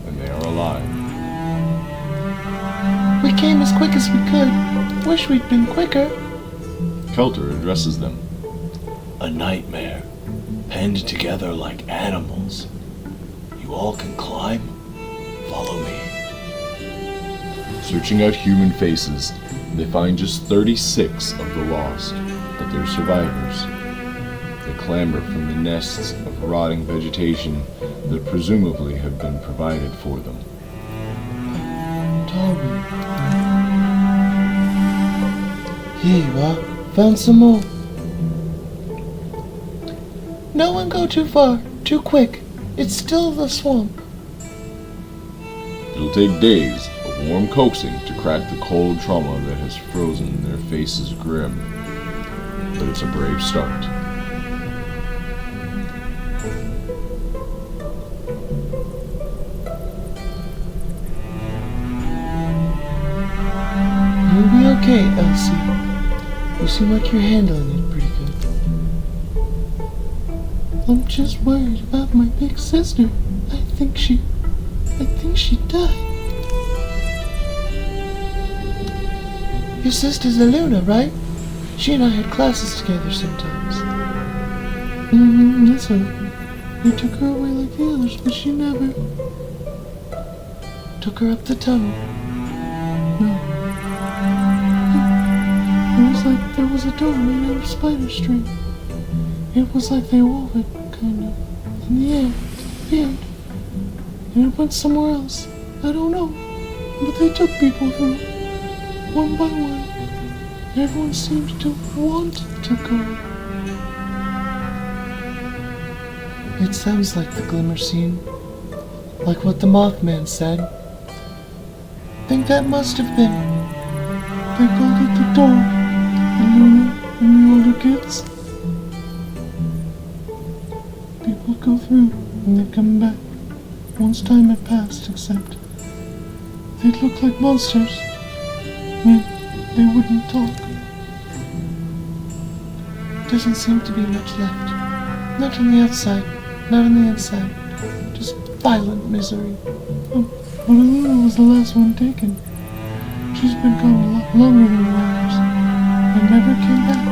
and they are alive. We came as quick as we could. Wish we'd been quicker. Kelter addresses them. A nightmare, penned together like animals. You all can climb? Follow me. Searching out human faces, they find just 36 of the lost, but they're survivors. They clamber from the nests of rotting vegetation that presumably have been provided for them. Tommy. Here you are. Found some more. No one go too far, too quick. It's still the swamp. It'll take days of warm coaxing to crack the cold trauma that has frozen their faces grim, but it's a brave start. You'll be okay, Elsie. You seem like you're handling it pretty good. I'm just worried about my big sister. I think she died. Your sister's Eluna, right? She and I had classes together sometimes. That's her. They took her away like the others, but she never took her up the tunnel. No. It was like there was a door made out of spider string. It was like they wove it, kind of, in the air. Weird. And it went somewhere else. I don't know. But they took people through, one by one. Everyone seemed to want to go. It sounds like the Glimmerseen. Like what the Mothman said. Think that must have been. They called it the door. Eluna and the older kids. People go through and they come back. Once time had passed, except they'd look like monsters. They wouldn't talk. Doesn't seem to be much left. Not on the outside, not on the inside. Just violent misery. But Eluna was the last one taken. She's been gone a lot longer than the others, and never came back.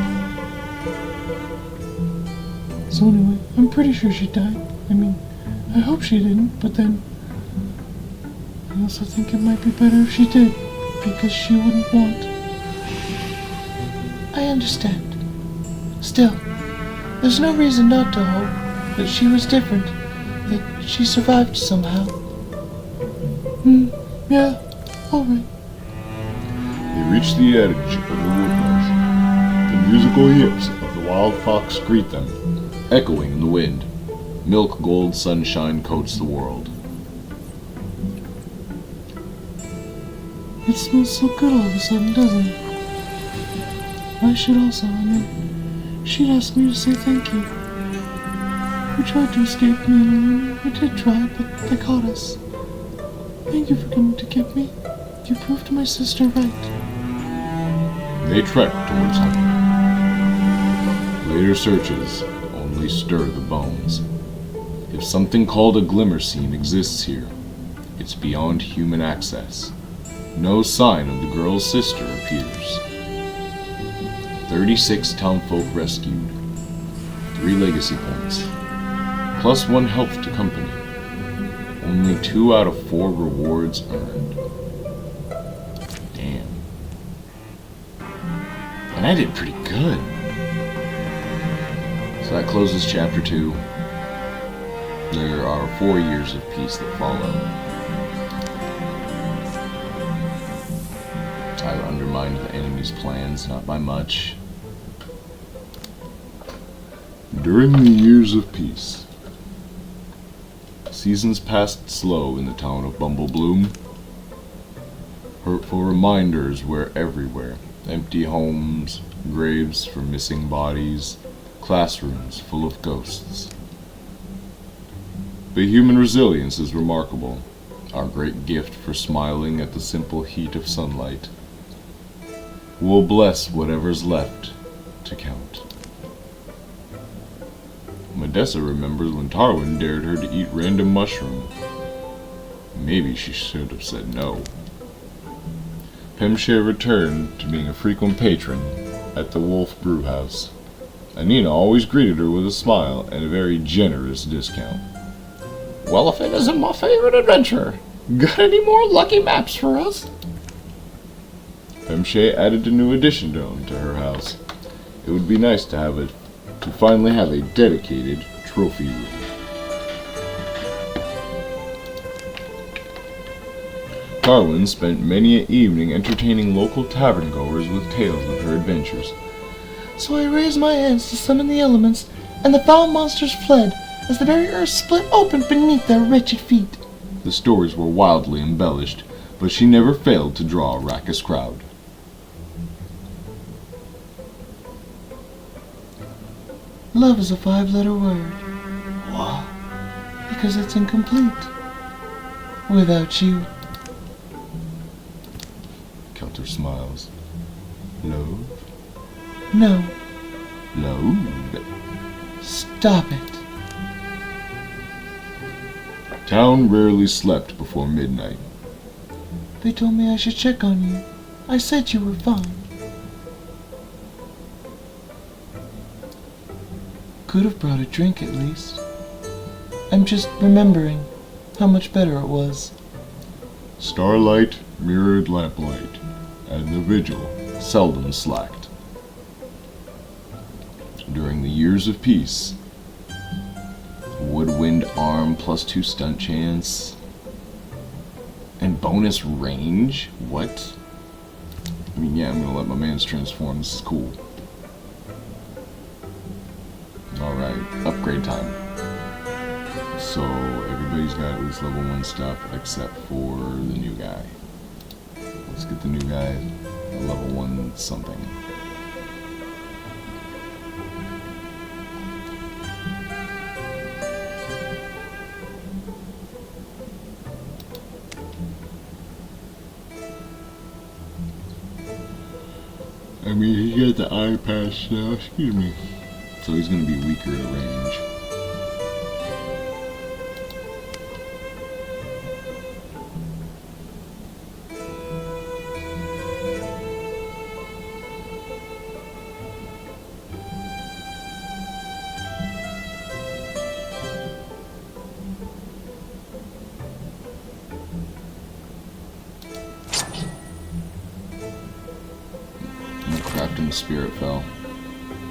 So anyway, I'm pretty sure she died. I mean, I hope she didn't, but then I also think it might be better if she did, because she wouldn't want. I understand. Still, there's no reason not to hope that she was different, that she survived somehow. Yeah, alright. They reach the edge of the woodmarsh. The musical yips of the wild fox greet them, echoing in the wind. Milk gold sunshine coats the world. It smells so good all of a sudden, doesn't it? I should also, she'd asked me to say thank you. We tried to escape me and Eluna. We did try, but they caught us. Thank you for coming to get me. You proved my sister right. They trek towards home. Later searches only stir the bones. If something called a Glimmerseen exists here, it's beyond human access. No sign of the girl's sister appears. 36 townfolk rescued, 3 legacy points, plus 1 health to company. Only 2 out of 4 rewards earned. Damn. And I did pretty good. So that closes chapter 2. There are 4 years of peace that follow. I undermined the enemy's plans, not by much. During the years of peace, seasons passed slow in the town of Bumblebloom. Hurtful reminders were everywhere. Empty homes, graves for missing bodies, classrooms full of ghosts. But human resilience is remarkable, our great gift for smiling at the simple heat of sunlight. We'll bless whatever's left to count. Modessa remembers when Tarwin dared her to eat random mushroom. Maybe she should have said no. Pemche returned to being a frequent patron at the Wolf Brewhouse. Anina always greeted her with a smile and a very generous discount. Well, if it isn't my favorite adventure, got any more lucky maps for us? Pemche added a new addition to her house. It would be nice to finally have a dedicated trophy room. Tarwin spent many an evening entertaining local tavern goers with tales of her adventures. So I raised my hands to summon the elements, and the foul monsters fled, as the very earth split open beneath their wretched feet. The stories were wildly embellished, but she never failed to draw a raucous crowd. Love is a 5-letter word. What? Because it's incomplete without you. Kelter smiles. Love? No, Love? stop it. Town rarely slept before midnight. They told me I should check on you. I said you were fine. Could have brought a drink at least. I'm just remembering how much better it was. Starlight mirrored lamplight, and the vigil seldom slacked. During the years of peace, woodwind arm +2 stunt chance, and bonus range? What? I mean, yeah, I'm gonna let my mans transform. This is cool. Alright, upgrade time. So, everybody's got at least level 1 stuff except for the new guy. Let's get the new guy a level 1 something. I mean, he got the eye patch now, excuse me. So he's going to be weaker at range. Cracked him the spirit fell.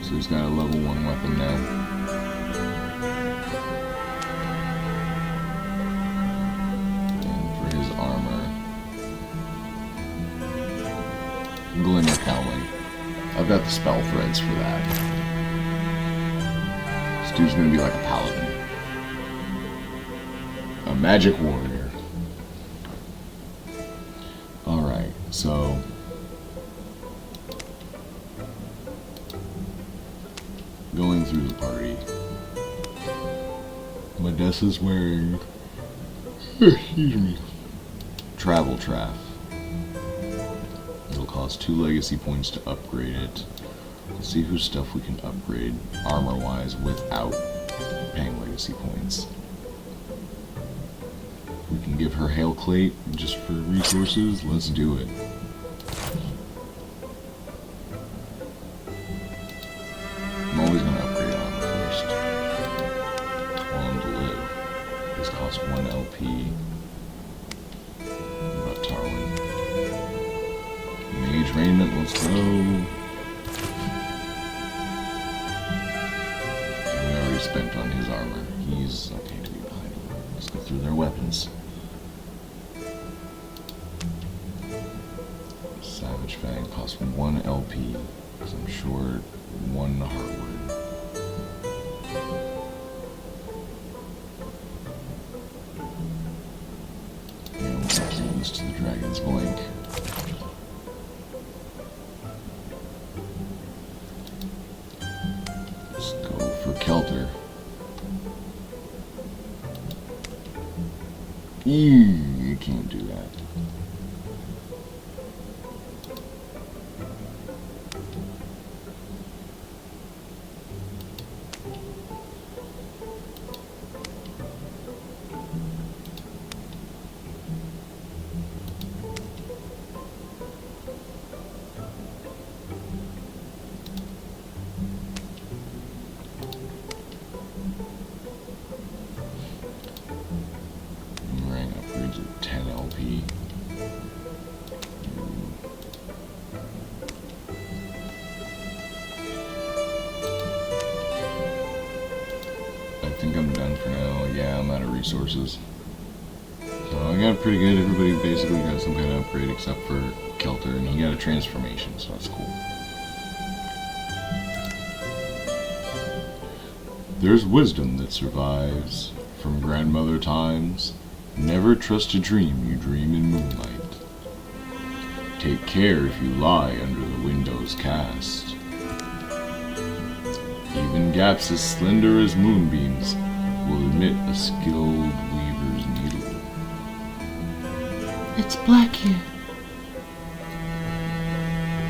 So he's got a level 1 weapon now. And for his armor, Glimmer Cowling. I've got the spell threads for that. This dude's gonna be like a paladin. A magic warrior. Alright, so going through the party. Modessa's wearing, excuse me, Travel Traff. It'll cost 2 legacy points to upgrade it. Let's see whose stuff we can upgrade armor-wise without paying legacy points. We can give her Hail Plate just for resources. Let's do it. I'm always going to upgrade armor first. While I'm to live. This costs 1 LP. What about Tarwin? Mage Raiment, let's go. And we already spent on his armor. He's okay to be behind him. Let's go through their weapons. Savage Fang costs 1 LP. Because I'm short 1 hardwood. And we'll do this to the Dragon's Blink. Let's go for Kelter. You can't do that. think I'm done for now. Yeah, I'm out of resources. So I got pretty good. Everybody basically got some kind of upgrade except for Kelter, and he got a transformation, so that's cool. There's wisdom that survives from grandmother times. Never trust a dream you dream in moonlight. Take care if you lie under the window's cast. Even gaps as slender as moonbeams will admit a skilled weaver's needle. It's black here.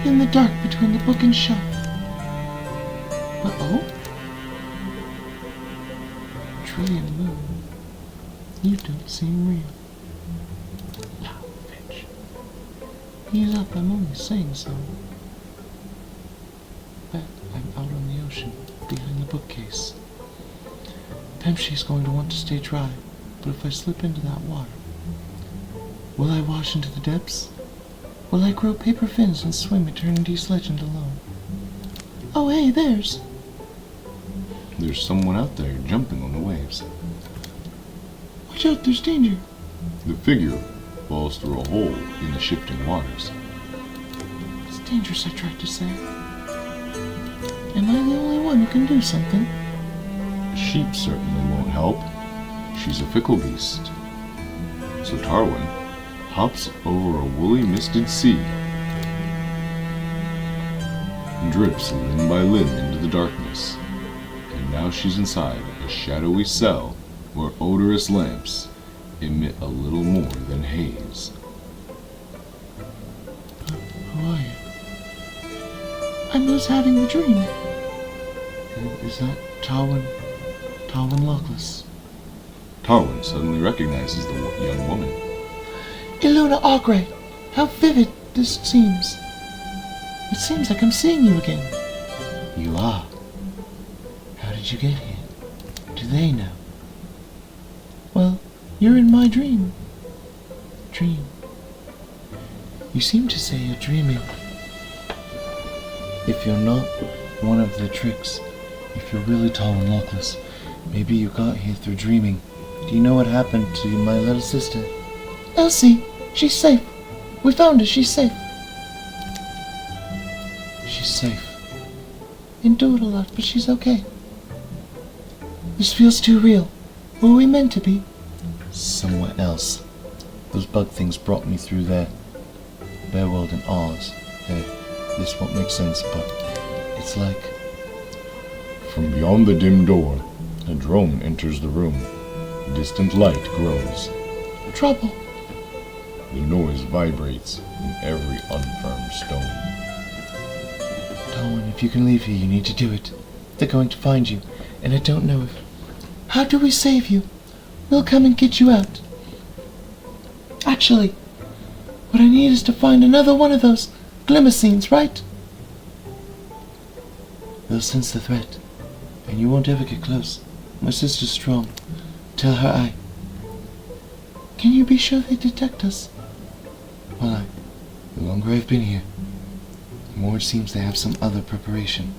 In the dark between the book and shelf. But oh? Trillion Moon. You don't seem real. Loud bitch. He's up, I'm only saying so. Bet I'm out on the ocean, behind the bookcase. Pemshi's going to want to stay dry, but if I slip into that water, will I wash into the depths? Will I grow paper fins and swim eternity's legend alone? Oh hey, there's someone out there jumping on the waves. Watch out, there's danger. The figure falls through a hole in the shifting waters. It's dangerous, I tried to say. Am I the only one who can do something? Sheep certainly won't help. She's a fickle beast. So Tarwin hops over a woolly misted sea and drifts limb by limb into the darkness. And now she's inside a shadowy cell where odorous lamps emit a little more than haze. Who are you? I was having the dream. Is that Tarwin Lockless? Tarwin suddenly recognizes the young woman. Eluna Ogre, how vivid this seems. It seems like I'm seeing you again. You are. How did you get here? Do they know? Well, you're in my dream. Dream. You seem to say you're dreaming. If you're not one of the tricks, if you're really tall and lockless, maybe you got here through dreaming. Do you know what happened to my little sister? Elsie, she's safe. We found her, she's safe. She's safe. Endured a lot, but she's okay. This feels too real. Were we meant to be? Somewhere else. Those bug things brought me through their world and ours. This won't make sense, but it's like... From beyond the dim door, a drone enters the room. Distant light grows. Trouble. The noise vibrates in every unfirm stone. Darwin, if you can leave here, you need to do it. They're going to find you, and I don't know if... How do we save you? We'll come and get you out. Actually, what I need is to find another one of those Glimmerseens, right? They'll sense the threat, and you won't ever get close. My sister's strong. Tell her I... Can you be sure they detect us? Well, the longer I've been here, the more it seems they have some other preparation.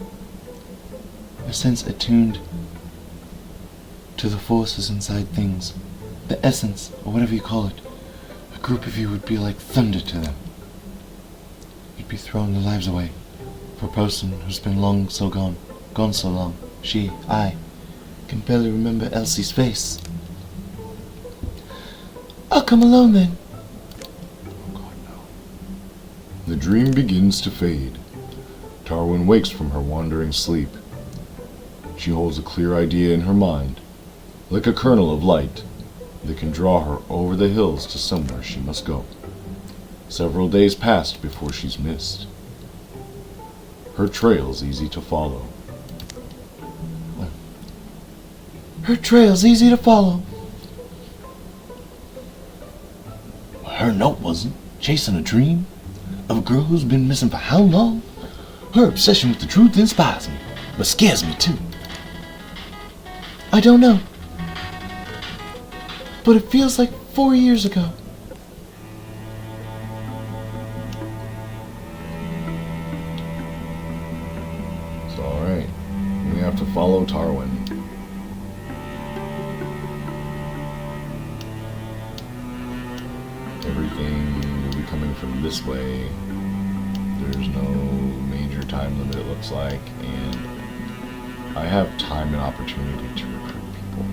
A sense attuned to the forces inside things. The essence, or whatever you call it. A group of you would be like thunder to them. You'd be throwing their lives away for a person who's been long so gone so long. I can barely remember Elsie's face. I'll come alone then. Oh God, no. The dream begins to fade. Tarwin wakes from her wandering sleep. She holds a clear idea in her mind, like a kernel of light that can draw her over the hills to somewhere she must go. Several days passed before she's missed. Her trail's easy to follow. Her trail's easy to follow. Her note wasn't. Chasing a dream of a girl who's been missing for how long? Her obsession with the truth inspires me, but scares me too. I don't know. But it feels like 4 years ago. It's alright. We have to follow Tarwin. everything will be coming from this way. There's no major time limit, it looks like, and I have time and opportunity to recruit people.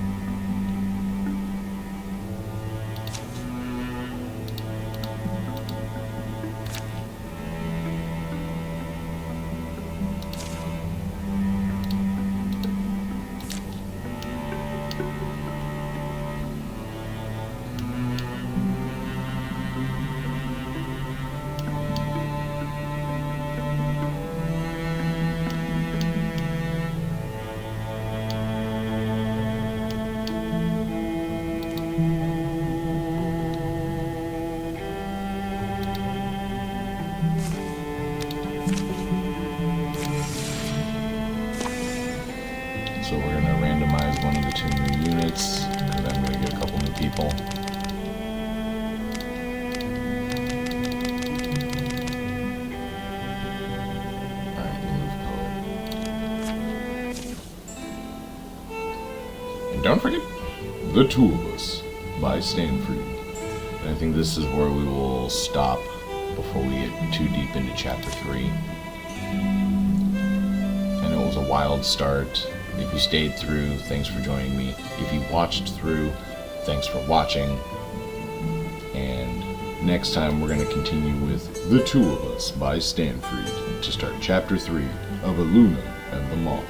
So we're going to randomize one of the 2 new units, because I'm going to get a couple new people. Alright, move color. And don't forget, The Two of Us by Stanford. And I think this is where we will stop before we get too deep into Chapter 3. And it was a wild start. If you stayed through, thanks for joining me. If you watched through, thanks for watching. And next time we're going to continue with The Two of Us by Stanford to start Chapter 3 of Eluna and the Moth.